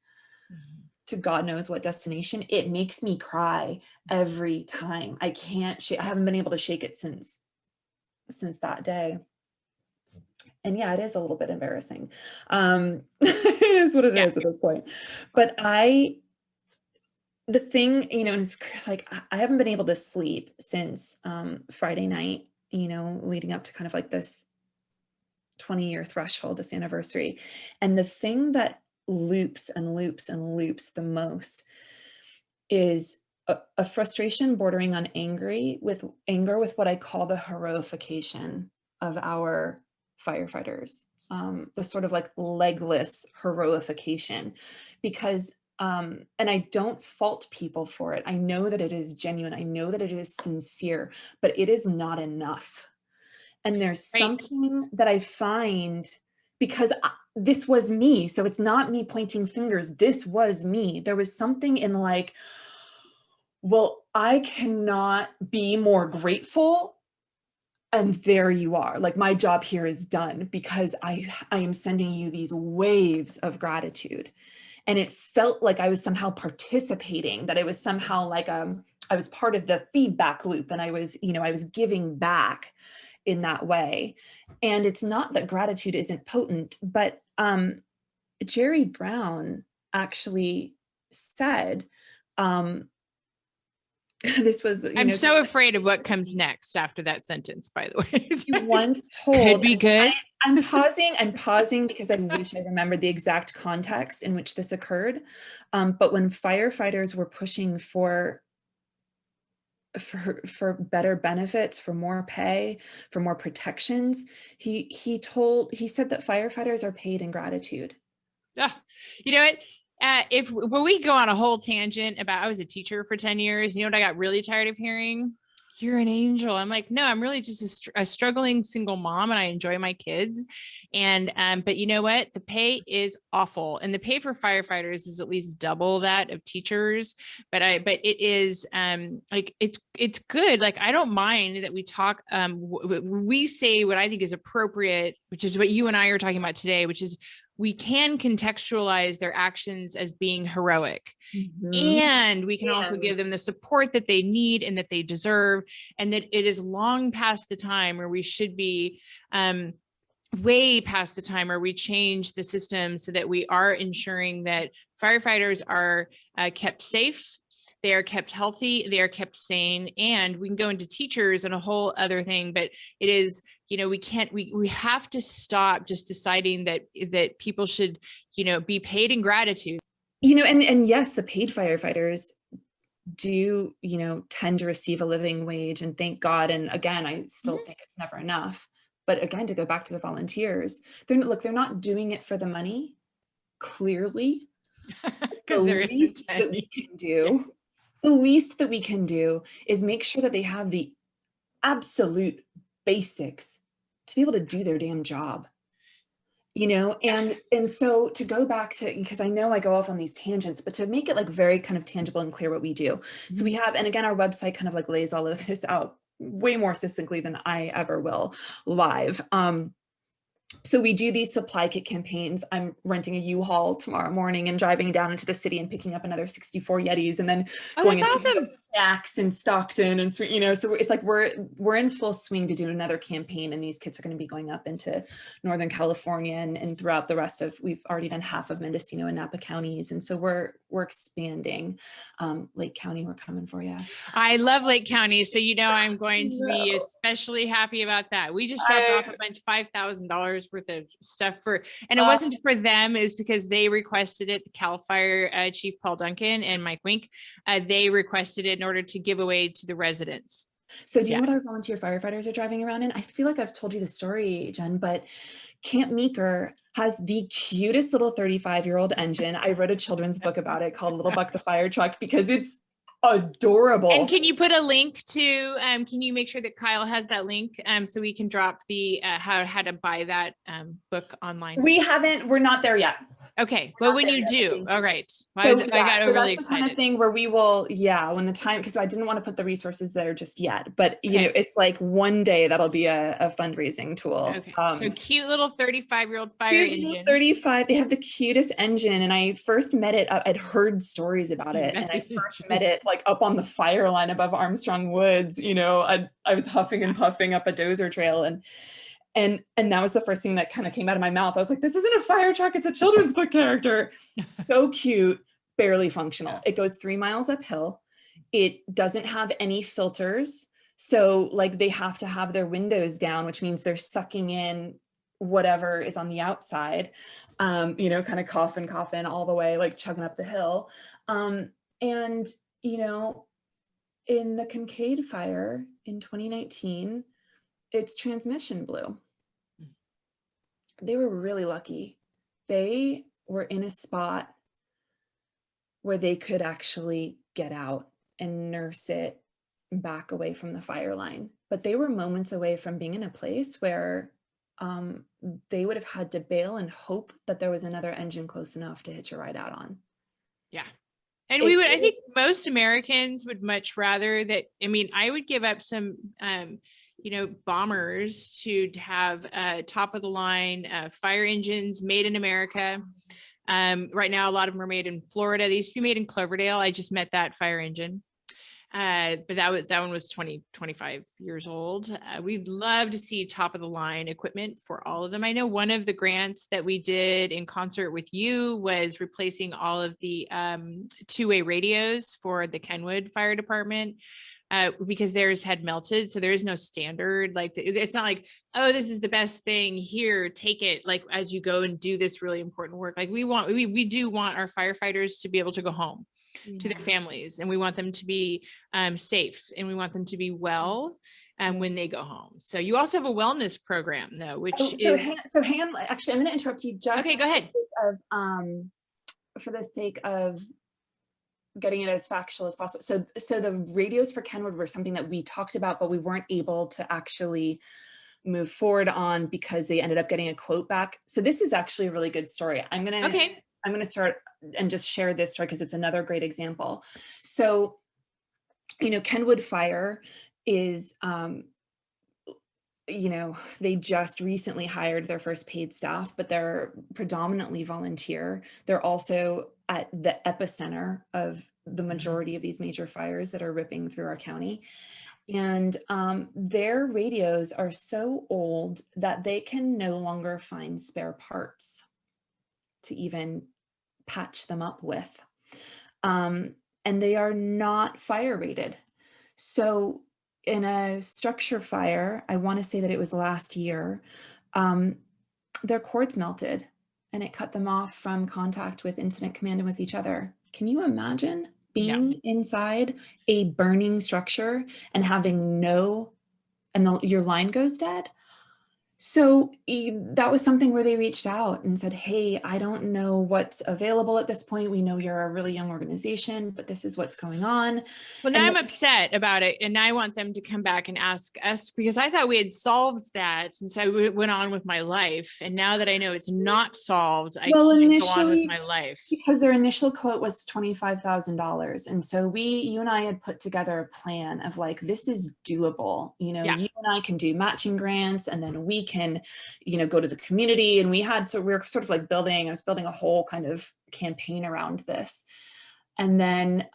to God knows what destination, it makes me cry every time. I haven't been able to shake it since that day. And yeah, it is a little bit embarrassing. It is what it is at this point. But the thing, it's like, I haven't been able to sleep since Friday night, leading up to kind of like this 20-year threshold, this anniversary. And the thing that loops and loops and loops the most is a frustration bordering on anger with what I call the heroification of our firefighters, the sort of like legless heroification, because and I don't fault people for it. I know that it is genuine. I know that it is sincere, but it is not enough. And there's something that I find, because this was me. So it's not me pointing fingers. This was me. There was something in like, well, I cannot be more grateful. And there you are. Like, my job here is done because I am sending you these waves of gratitude. And it felt like I was somehow participating, that it was somehow like I was part of the feedback loop, and I was giving back in that way. And it's not that gratitude isn't potent, but Jerry Brown actually said, this was, I'm so afraid of what comes next after that sentence, by the way. He once told, could be good. I'm pausing because I wish I remembered the exact context in which this occurred. But when firefighters were pushing for better benefits, for more pay, for more protections, he said that firefighters are paid in gratitude. You know what? When we go on a whole tangent about, I was a teacher for 10 years, you know what I got really tired of hearing? You're an angel. I'm like, no, I'm really just a struggling single mom, and I enjoy my kids. And, but you know what? The pay is awful. And the pay for firefighters is at least double that of teachers. But it is, like, it's good. Like, I don't mind that we talk, we say what I think is appropriate, which is what you and I are talking about today, which is, we can contextualize their actions as being heroic. And we can also give them the support that they need and that they deserve. And that it is long past the time where we should be, way past the time where we change the system so that we are ensuring that firefighters are kept safe, they are kept healthy, they are kept sane. And we can go into teachers and a whole other thing, but it is, we have to stop just deciding that people should, be paid in gratitude. And yes, the paid firefighters do, tend to receive a living wage, and thank God. And again, I still think it's never enough. But again, to go back to the volunteers, they're not doing it for the money, clearly. Because the least that we can do, the least that we can do is make sure that they have the absolute basics to be able to do their damn job. And so to go back to, because I know I go off on these tangents, but to make it like very kind of tangible and clear what we do. So we have, and again, our website kind of like lays all of this out way more succinctly than I ever will live. So we do these supply kit campaigns. I'm renting a U-Haul tomorrow morning and driving down into the city and picking up another 64 Yetis, and then going and picking up snacks in Stockton. And so, so it's like we're in full swing to do another campaign, and these kits are going to be going up into Northern California and throughout the rest of, we've already done half of Mendocino and Napa counties. And so we're expanding. Lake County, we're coming for you. I love Lake County. So, I'm going to be especially happy about that. We just dropped off a bunch, $5,000 worth of stuff and it wasn't for them. It was because they requested it. The Cal Fire Chief Paul Duncan and Mike Wink, they requested it in order to give away to the residents. So do you know what our volunteer firefighters are driving around in? I feel like I've told you the story, Jen, but Camp Meeker has the cutest little 35-year-old engine. I wrote a children's book about it called Little Buck the Fire Truck because it's adorable. And can you put a link to, can you make sure that Kyle has that link so we can drop the how to buy that book online? We're not there yet. Okay. But when you do, all right. I got so really that's the kind of excited. thing where we will, when the time, because I didn't want to put the resources there just yet, but you know, Okay. it's like one day that'll be a fundraising tool. Okay. So cute little 35-year-old fire Cute little engine. 35. They have the cutest engine, and I first met it. I'd heard stories about it, and I first met it like up on the fire line above Armstrong Woods. You know, I was huffing and puffing up a dozer trail, and that was the first thing that kind of came out of my mouth. I was like, this isn't a fire truck, it's a children's book character. So cute, barely functional. It goes 3 miles uphill. It doesn't have any filters. So like they have to have their windows down, which means they're sucking in whatever is on the outside, you know, kind of coughing all the way, like chugging up the hill. And, you know, in the Kincaid fire in 2019, its transmission blew. They were really lucky. They were in a spot where they could actually get out and nurse it back away from the fire line. But they were moments away from being in a place where they would have had to bail and hope that there was another engine close enough to hitch a ride out on. Yeah. And I think most Americans would much rather that, I mean, I would give up some, you know, bombers to have top of the line fire engines made in America. Right now, a lot of them are made in Florida. They used to be made in Cloverdale. I just met that fire engine. But that one was 25 years old. We'd love to see top of the line equipment for all of them. I know one of the grants that we did in concert with you was replacing all of the two-way radios for the Kenwood Fire Department. Because theirs had melted. So there is no standard. Like it's not like, oh, this is the best thing here, take it. Like as you go and do this really important work, like we do want our firefighters to be able to go home to their families, and we want them to be safe, and we want them to be well when they go home. So you also have a wellness program though, which hang on, actually, I'm going to interrupt you just okay, go ahead. For the sake of getting it as factual as possible. So the radios for Kenwood were something that we talked about, but we weren't able to actually move forward on because they ended up getting a quote back. So this is actually a really good story. I'm going to start and just share this story because it's another great example. So, you know, Kenwood Fire is, you know, they just recently hired their first paid staff, but they're predominantly volunteer. They're also at the epicenter of the majority of these major fires that are ripping through our county. And their radios are so old that they can no longer find spare parts to even patch them up with. And they are not fire rated. So in a structure fire, I want to say that it was last year, their cords melted and it cut them off from contact with incident command and with each other. Can you imagine being inside a burning structure and having your line goes dead? So that was something where they reached out and said, hey, I don't know what's available at this point. We know you're a really young organization, but this is what's going on. Well, now I'm upset about it. And now I want them to come back and ask us, because I thought we had solved that since I went on with my life. And now that I know it's not solved, I can't go on with my life. Because their initial quote was $25,000. And so you and I had put together a plan of like, this is doable. You know, you and I can do matching grants, and then we can, you know, go to the community. And we're sort of like I was building a whole kind of campaign around this. And then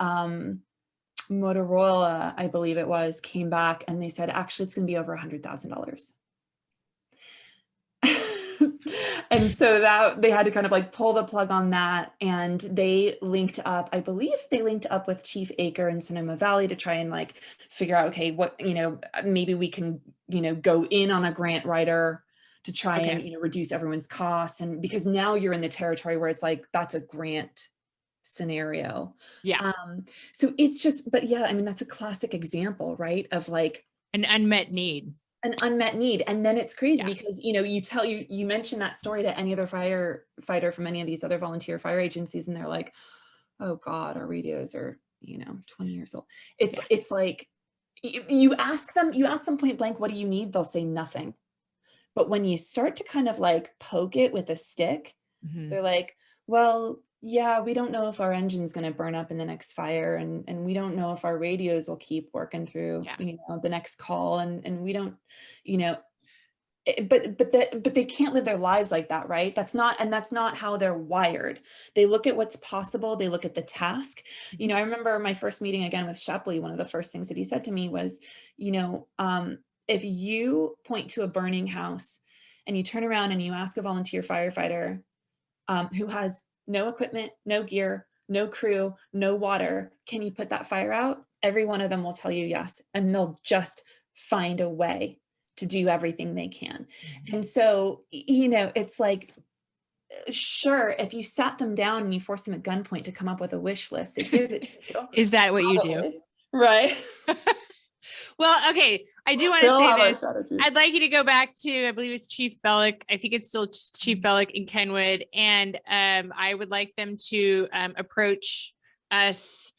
Motorola, I believe it was, came back and they said, actually, it's going to be over $100,000. And so that they had to kind of like pull the plug on that. And they linked up, I believe they linked up with Chief Acre in Sonoma Valley to try and like figure out, okay, what, you know, maybe we can, you know, go in on a grant writer to try and, you know, reduce everyone's costs. And because now you're in the territory where it's like, that's a grant scenario. Yeah. So it's just, but yeah, I mean, that's a classic example, right? Of like an unmet need. An unmet need. And then it's crazy because, you know, you mention that story to any other firefighter from any of these other volunteer fire agencies, and they're like, oh God, our radios are, you know, 20 years old. It's like, you ask them point blank, what do you need? They'll say nothing. But when you start to kind of like poke it with a stick, they're like, well, yeah, we don't know if our engine's going to burn up in the next fire, and we don't know if our radios will keep working through, Yeah. the next call, and we don't, you know, but they can't live their lives like that, right? That's not how they're wired. They look at what's possible. They look at the task. I remember my first meeting again with Shepley. One of the first things that he said to me was, if you point to a burning house and you turn around and you ask a volunteer firefighter who has no equipment, no gear, no crew, no water, can you put that fire out? Every one of them will tell you yes, and they'll just find a way to do everything they can. And so, it's like, sure, if you sat them down and you forced them at gunpoint to come up with a wish list, they'd give it to you. Is that what you do? Right. Well, okay. I do want to say this. I'd like you to go back to, I believe it's Chief Bellick. I think it's still Chief Bellick in Kenwood. And I would like them to approach us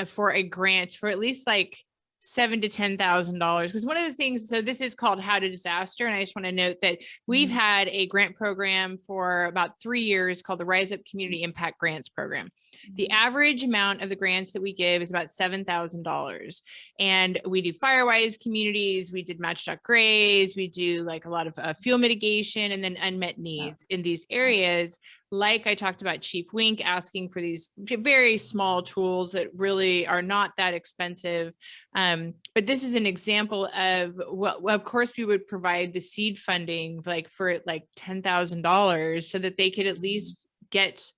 for a grant for at least like $7,000 to $10,000. Because one of the things, so this is called How to Disaster. And I just want to note that we've had a grant program for about 3 years called the Rise Up Community Impact Grants Program. The average amount of the grants that we give is about $7,000. And we do Firewise communities, we did Match.Grays, we do like a lot of fuel mitigation, and then unmet needs in these areas. Like I talked about Chief Wink asking for these very small tools that really are not that expensive. But this is an example of what, well, of course, we would provide the seed funding like for like $10,000 so that they could at least get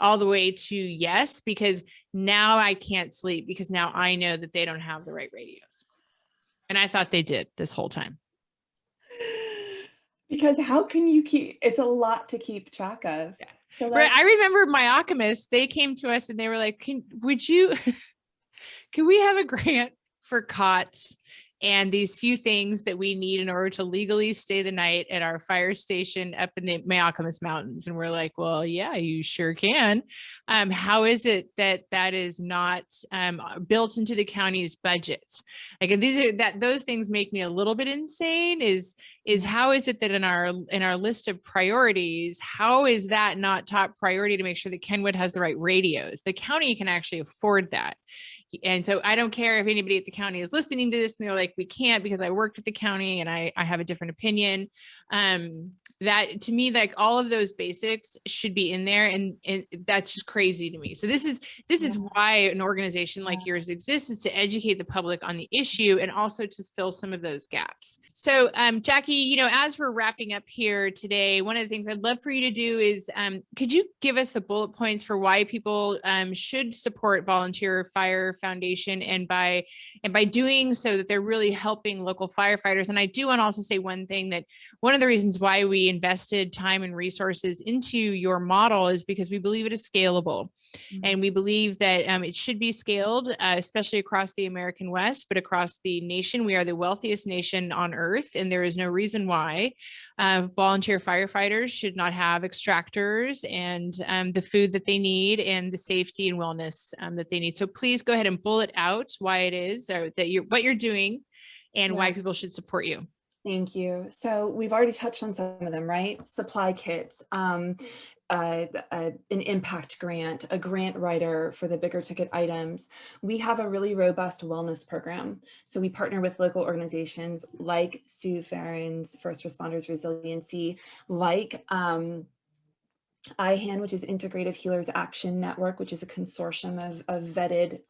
all the way to yes, because now I can't sleep because now I know that they don't have the right radios. And I thought they did this whole time. Because how can you it's a lot to keep track of. Yeah. So right. I remember my Alchemist, they came to us and they were like, can we have a grant for cots and these few things that we need in order to legally stay the night at our fire station up in the Alchemist Mountains? And we're like, well, yeah, you sure can. How is it that is not built into the county's budget? Like, and those things make me a little bit insane. Is how is it that in our list of priorities, how is that not top priority to make sure that Kenwood has the right radios? The county can actually afford that. And so I don't care if anybody at the county is listening to this and they're like, we can't because I worked with the county and I have a different opinion. That to me, like all of those basics should be in there. And that's just crazy to me. So this is why an organization like yours exists, is to educate the public on the issue and also to fill some of those gaps. So Jacqui, as we're wrapping up here today, one of the things I'd love for you to do is, could you give us the bullet points for why people should support Volunteer Fire Foundation, and by doing so that they're really helping local firefighters? And I do want to also say one thing, that one of the reasons why we invested time and resources into your model is because we believe it is scalable. And we believe that it should be scaled, especially across the American West, but across the nation. We are the wealthiest nation on earth, and there is no reason why volunteer firefighters should not have extractors and the food that they need and the safety and wellness that they need. So please go ahead and bullet out why it is that what you're doing and why people should support you. Thank you. So we've already touched on some of them, right? Supply kits, an impact grant, a grant writer for the bigger ticket items. We have a really robust wellness program. So we partner with local organizations like Sue Farron's First Responders Resiliency, like IHAN, which is Integrative Healers Action Network, which is a consortium of vetted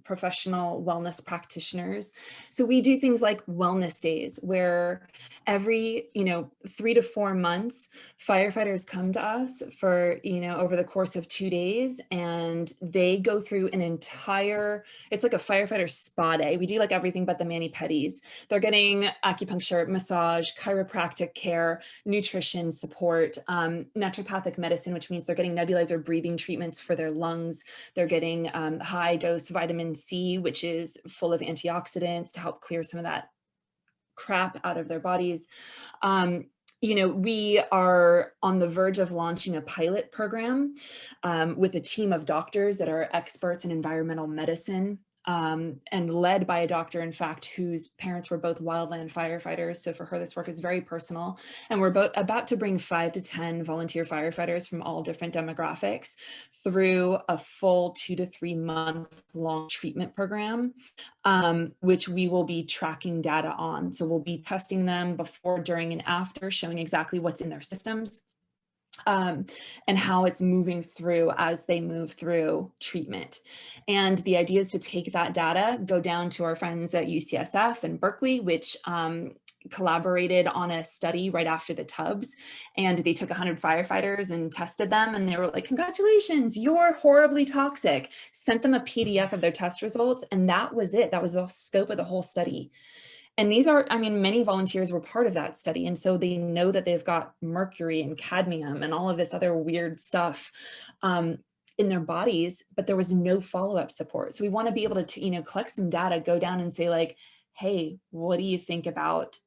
professional wellness practitioners. So we do things like wellness days, where every 3 to 4 months, firefighters come to us for over the course of 2 days, and they go through an entire, it's like a firefighter spa day. We do like everything but the mani-pedis. They're getting acupuncture, massage, chiropractic care, nutrition support, naturopathic medicine, which means they're getting nebulizer breathing treatments for their lungs. They're getting high dose vitamin C, which is full of antioxidants to help clear some of that crap out of their bodies. We are on the verge of launching a pilot program with a team of doctors that are experts in environmental medicine. and led by a doctor, in fact, whose parents were both wildland firefighters. So for her, this work is very personal. And we're about to bring 5 to 10 volunteer firefighters from all different demographics through a full 2 to 3 month long treatment program, which we will be tracking data on. So we'll be testing them before, during, and after, showing exactly what's in their systems. And how it's moving through as they move through treatment. And the idea is to take that data, go down to our friends at UCSF and Berkeley, which collaborated on a study right after the tubs, and they took 100 firefighters and tested them, and they were like, congratulations, you're horribly toxic, sent them a PDF of their test results, and that was it. That was the scope of the whole study. And these are, I mean, many volunteers were part of that study. And so they know that they've got mercury and cadmium and all of this other weird stuff in their bodies, but there was no follow-up support. So we want to be able to, collect some data, go down and say like, hey, what do you think about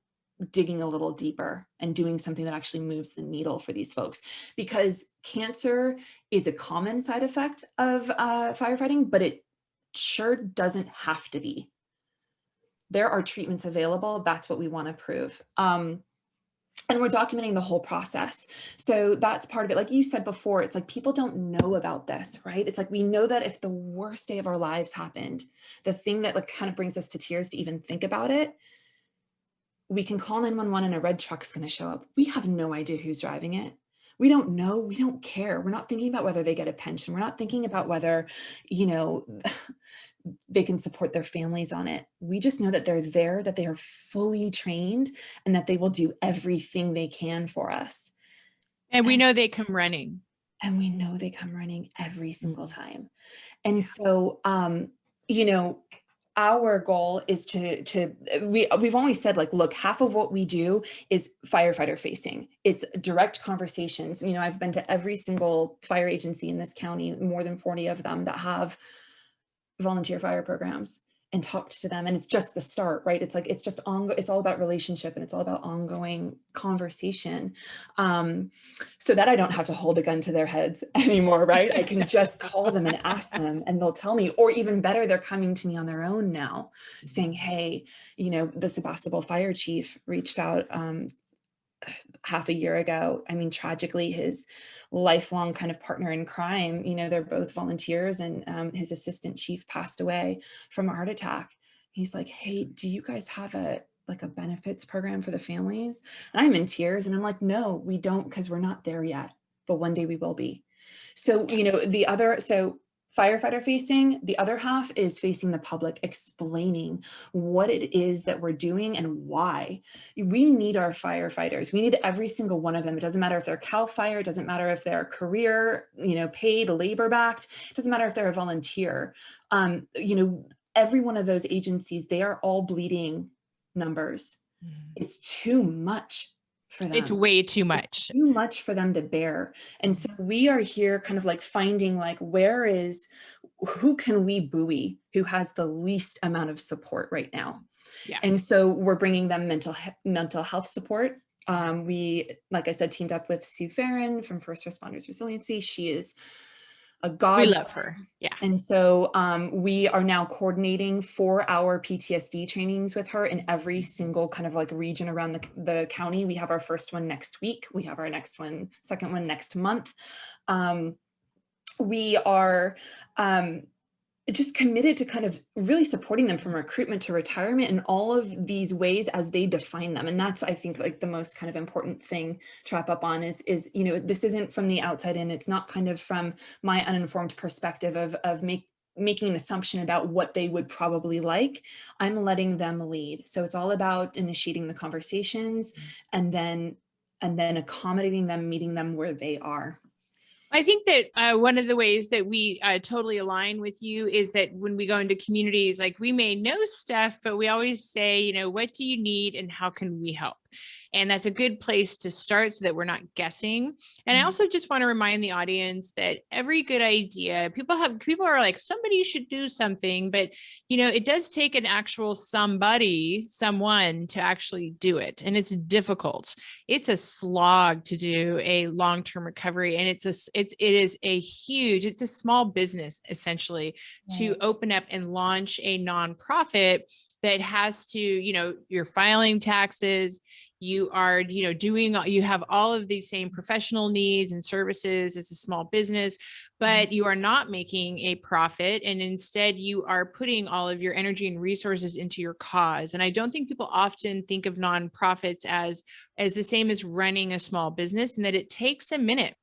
digging a little deeper and doing something that actually moves the needle for these folks? Because cancer is a common side effect of firefighting, but it sure doesn't have to be. There are treatments available. That's what we want to prove. And we're documenting the whole process. So that's part of it. Like you said before, it's like people don't know about this, right? It's like we know that if the worst day of our lives happened, the thing that like kind of brings us to tears to even think about it, we can call 911 and a red truck's going to show up. We have no idea who's driving it. We don't know. We don't care. We're not thinking about whether they get a pension. We're not thinking about whether, they can support their families on it. We just know that they're there, that they are fully trained, and that they will do everything they can for us. And we know they come running. And we know they come running every single time. And so, our goal is we've always said like, look, half of what we do is firefighter facing. It's direct conversations. I've been to every single fire agency in this county, more than 40 of them that have volunteer fire programs, and talked to them. And it's just the start, right? It's like, it's all about relationship, and it's all about ongoing conversation. So that I don't have to hold a gun to their heads anymore, right? I can just call them and ask them, and they'll tell me, or even better, they're coming to me on their own now saying, hey, the Sebastopol fire chief reached out half a year ago. I mean, tragically, his lifelong kind of partner in crime, they're both volunteers, and his assistant chief passed away from a heart attack. He's like, hey, do you guys have a benefits program for the families? And I'm in tears, and I'm like, no, we don't, because we're not there yet, but one day we will be. So, firefighter facing, the other half is facing the public, explaining what it is that we're doing and why. We need our firefighters. We need every single one of them. It doesn't matter if they're CAL FIRE, it doesn't matter if they're career, paid, labor backed, it doesn't matter if they're a volunteer. Every one of those agencies, they are all bleeding numbers. It's too much for them. It's way too much. Too much for them to bear. And so we are here kind of like finding like, who can we buoy who has the least amount of support right now? Yeah. And so we're bringing them mental health support. We, like I said, teamed up with Sue Farron from First Responders Resiliency. She is a god. We love her. Yeah. And so we are now coordinating 4-hour PTSD trainings with her in every single kind of like region around the county. We have our first one next week. We have our second one next month. We are just committed to kind of really supporting them from recruitment to retirement in all of these ways as they define them. And that's, I think, like the most kind of important thing to wrap up on is this isn't from the outside in. It's not kind of from my uninformed perspective of making an assumption about what they would probably like. I'm letting them lead. So it's all about initiating the conversations and then accommodating them, meeting them where they are. I think that one of the ways that we totally align with you is that when we go into communities, like we may know stuff, but we always say, what do you need and how can we help? And that's a good place to start so that we're not guessing. And I also just want to remind the audience that every good idea, people are like, somebody should do something, but it does take an actual someone to actually do it. And it's difficult. It's a slog to do a long-term recovery. And it's a small business essentially to open up and launch a nonprofit that has to, you're filing taxes, you are, you have all of these same professional needs and services as a small business, but you are not making a profit. And instead you are putting all of your energy and resources into your cause. And I don't think people often think of nonprofits as the same as running a small business, and that it takes a minute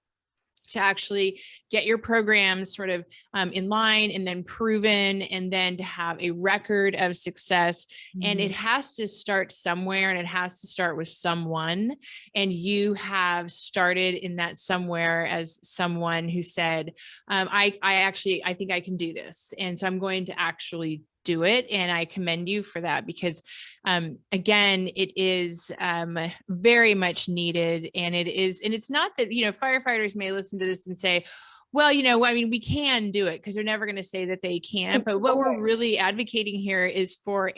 to actually get your programs sort of in line and then proven, and then to have a record of success. And it has to start somewhere, and it has to start with someone. And you have started in that somewhere as someone who said, I think I can do this. And so I'm going to actually do it. And I commend you for that, because again, it is very much needed. And it's not that, firefighters may listen to this and say, well, we can do it, because they're never going to say that they can't. But what we're really advocating here is for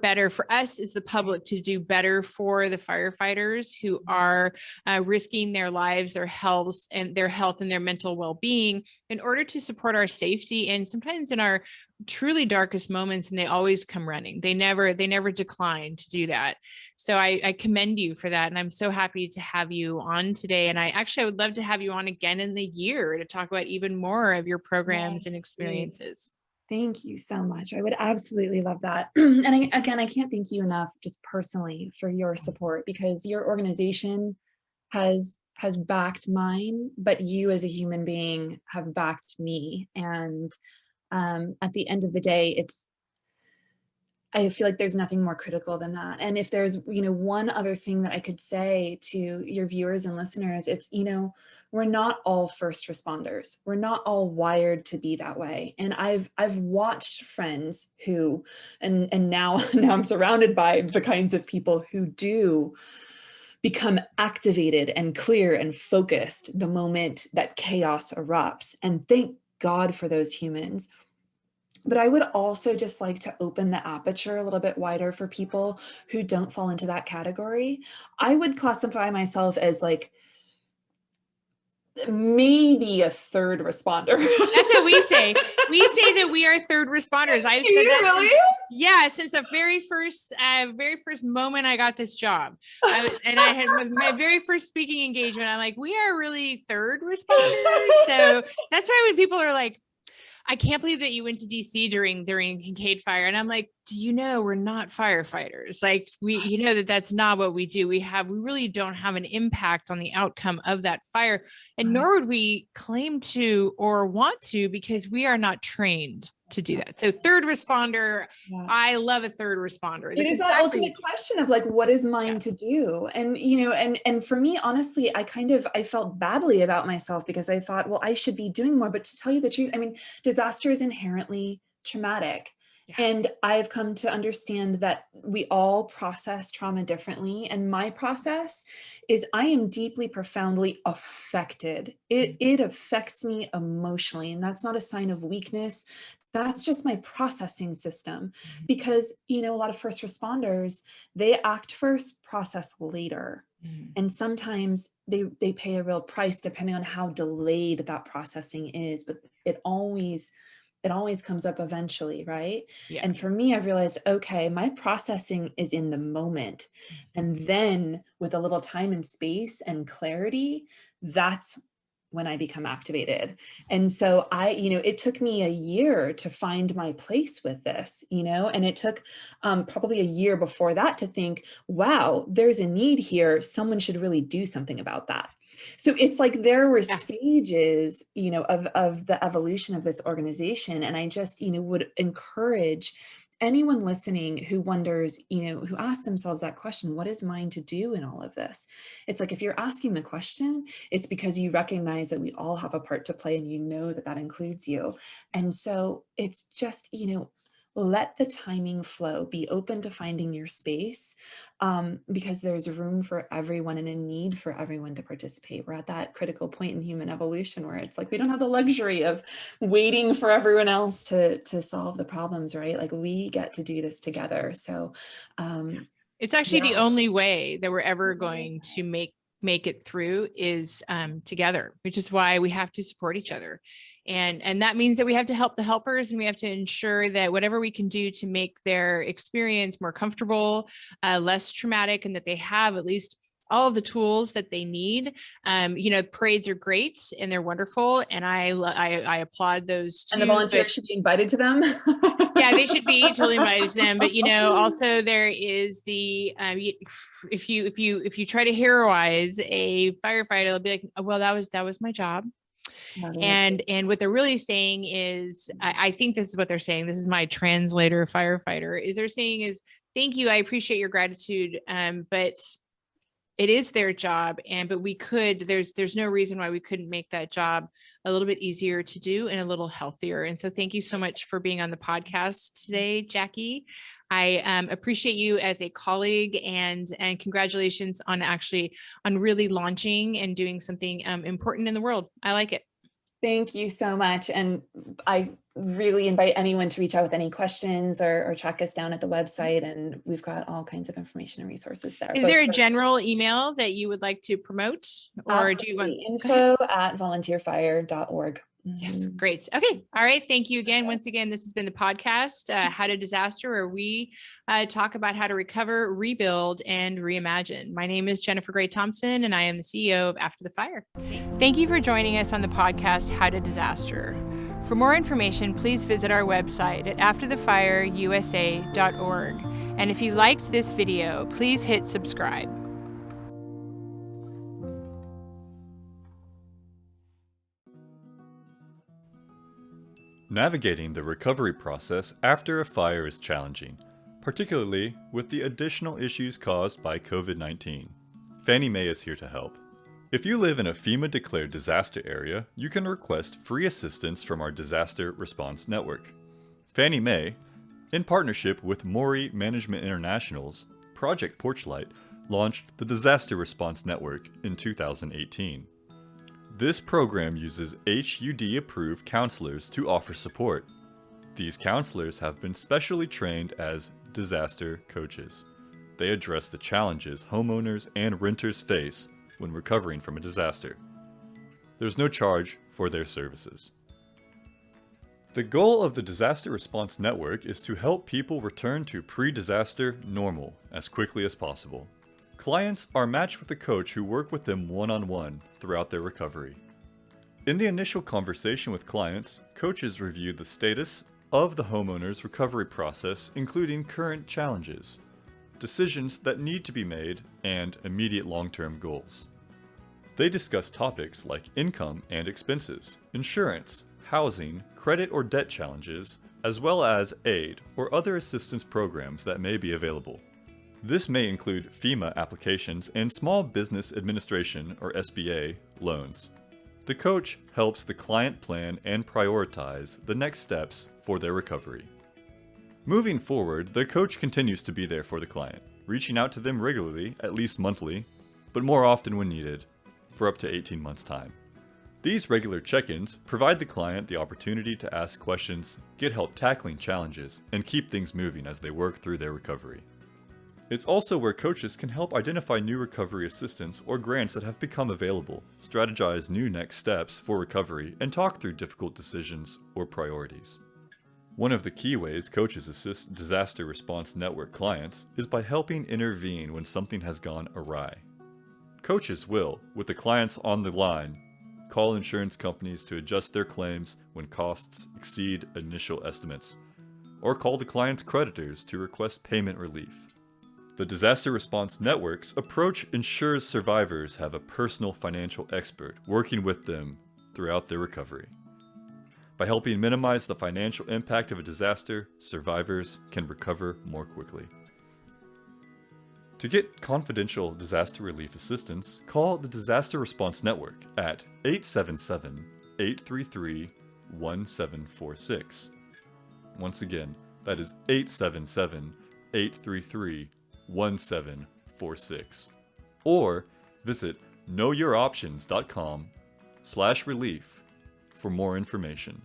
better for us as the public, to do better for the firefighters who are risking their lives, their health and their mental well-being in order to support our safety. And sometimes in our truly darkest moments, and they always come running. They never decline to do that. So I commend you for that. And I'm so happy to have you on today. And I would love to have you on again in the year to talk about even more of your programs and experiences. Thank you so much. I would absolutely love that. And I can't thank you enough just personally for your support, because your organization has backed mine, but you as a human being have backed me. And at the end of the day, I feel like there's nothing more critical than that. And if there's, one other thing that I could say to your viewers and listeners, it's, we're not all first responders. We're not all wired to be that way. And I've watched friends who, and now I'm surrounded by the kinds of people who do become activated and clear and focused the moment that chaos erupts. And thank God for those humans. But I would also just like to open the aperture a little bit wider for people who don't fall into that category. I would classify myself as like maybe a third responder. That's what we say. We say that we are third responders. I've said that. Really? Since the very first moment I got this job, I had my very first speaking engagement. I'm like, we are really third responders. So that's why when people are like, I can't believe that you went to DC during Kincaid fire. And I'm like, we're not firefighters. Like that's not what we do. We really don't have an impact on the outcome of that fire. And nor would we claim to or want to, because we are not trained to do that. So third responder, I love a third responder. It is that ultimate question of like, what is mine to do? And, and for me, honestly, I felt badly about myself, because I thought, well, I should be doing more. But to tell you the truth, disaster is inherently traumatic. Yeah. And I've come to understand that we all process trauma differently. And my process is I am deeply, profoundly affected. It affects me emotionally. And that's not a sign of weakness. That's just my processing system. Because, a lot of first responders, they act first, process later. And sometimes they pay a real price depending on how delayed that processing is. But it always comes up eventually, right? Yeah. And for me, I've realized, okay, my processing is in the moment. And then with a little time and space and clarity, that's when I become activated. And so it took me a year to find my place with this, and it took probably a year before that to think, wow, there's a need here. Someone should really do something about that. So it's like there were stages, of the evolution of this organization. And I just, would encourage anyone listening who wonders, who asks themselves that question, what is mine to do in all of this? It's like, if you're asking the question, it's because you recognize that we all have a part to play, and that includes you. And so it's just, let the timing flow, be open to finding your space, because there's room for everyone and a need for everyone to participate. We're at that critical point in human evolution where it's like, we don't have the luxury of waiting for everyone else to solve the problems, right? Like, we get to do this together. So it's actually the yeah. only way that we're ever going to make it through is together, which is why we have to support each other. And that means that we have to help the helpers, and we have to ensure that whatever we can do to make their experience more comfortable, less traumatic, and that they have at least all of the tools that they need. Parades are great and they're wonderful, and I applaud those too. And the volunteers should be invited to them. Yeah, they should be totally invited to them. But also there is the if you try to heroize a firefighter, it'll be like, oh, well, that was my job. And what they're really saying is, I think this is what they're saying. This is my translator firefighter, is they're saying is, thank you, I appreciate your gratitude, but it is their job. But we could, there's no reason why we couldn't make that job a little bit easier to do and a little healthier. And so thank you so much for being on the podcast today, Jacqui. I appreciate you as a colleague, and congratulations on really launching and doing something important in the world. I like it. Thank you so much. And I really invite anyone to reach out with any questions or track us down at the website. And we've got all kinds of information and resources there. Is there a general email that you would like to promote? Or absolutely. Do you want info@volunteerfire.org. Yes, great. Okay. All right. Thank you again. Once again, this has been the podcast, How to Disaster, where we talk about how to recover, rebuild, and reimagine. My name is Jennifer Gray Thompson, and I am the CEO of After the Fire. Thank you for joining us on the podcast, How to Disaster. For more information, please visit our website at afterthefireusa.org. And if you liked this video, please hit subscribe. Navigating the recovery process after a fire is challenging, particularly with the additional issues caused by COVID-19. Fannie Mae is here to help. If you live in a FEMA-declared disaster area, you can request free assistance from our Disaster Response Network. Fannie Mae, in partnership with Maury Management International's Project Porchlight, launched the Disaster Response Network in 2018. This program uses HUD-approved counselors to offer support. These counselors have been specially trained as disaster coaches. They address the challenges homeowners and renters face when recovering from a disaster. There's no charge for their services. The goal of the Disaster Response Network is to help people return to pre-disaster normal as quickly as possible. Clients are matched with a coach who work with them one-on-one throughout their recovery. In the initial conversation with clients, coaches review the status of the homeowner's recovery process, including current challenges, decisions that need to be made, and immediate long-term goals. They discuss topics like income and expenses, insurance, housing, credit or debt challenges, as well as aid or other assistance programs that may be available. This may include FEMA applications and Small Business Administration, or SBA, loans. The coach helps the client plan and prioritize the next steps for their recovery. Moving forward, the coach continues to be there for the client, reaching out to them regularly, at least monthly, but more often when needed, for up to 18 months' time. These regular check-ins provide the client the opportunity to ask questions, get help tackling challenges, and keep things moving as they work through their recovery. It's also where coaches can help identify new recovery assistance or grants that have become available, strategize new next steps for recovery, and talk through difficult decisions or priorities. One of the key ways coaches assist Disaster Response Network clients is by helping intervene when something has gone awry. Coaches will, with the clients on the line, call insurance companies to adjust their claims when costs exceed initial estimates, or call the client's creditors to request payment relief. The Disaster Response Network's approach ensures survivors have a personal financial expert working with them throughout their recovery. By helping minimize the financial impact of a disaster, survivors can recover more quickly. To get confidential disaster relief assistance, call the Disaster Response Network at 877-833-1746. Once again, That is 877-833-1746. Or visit knowyouroptions.com/relief for more information.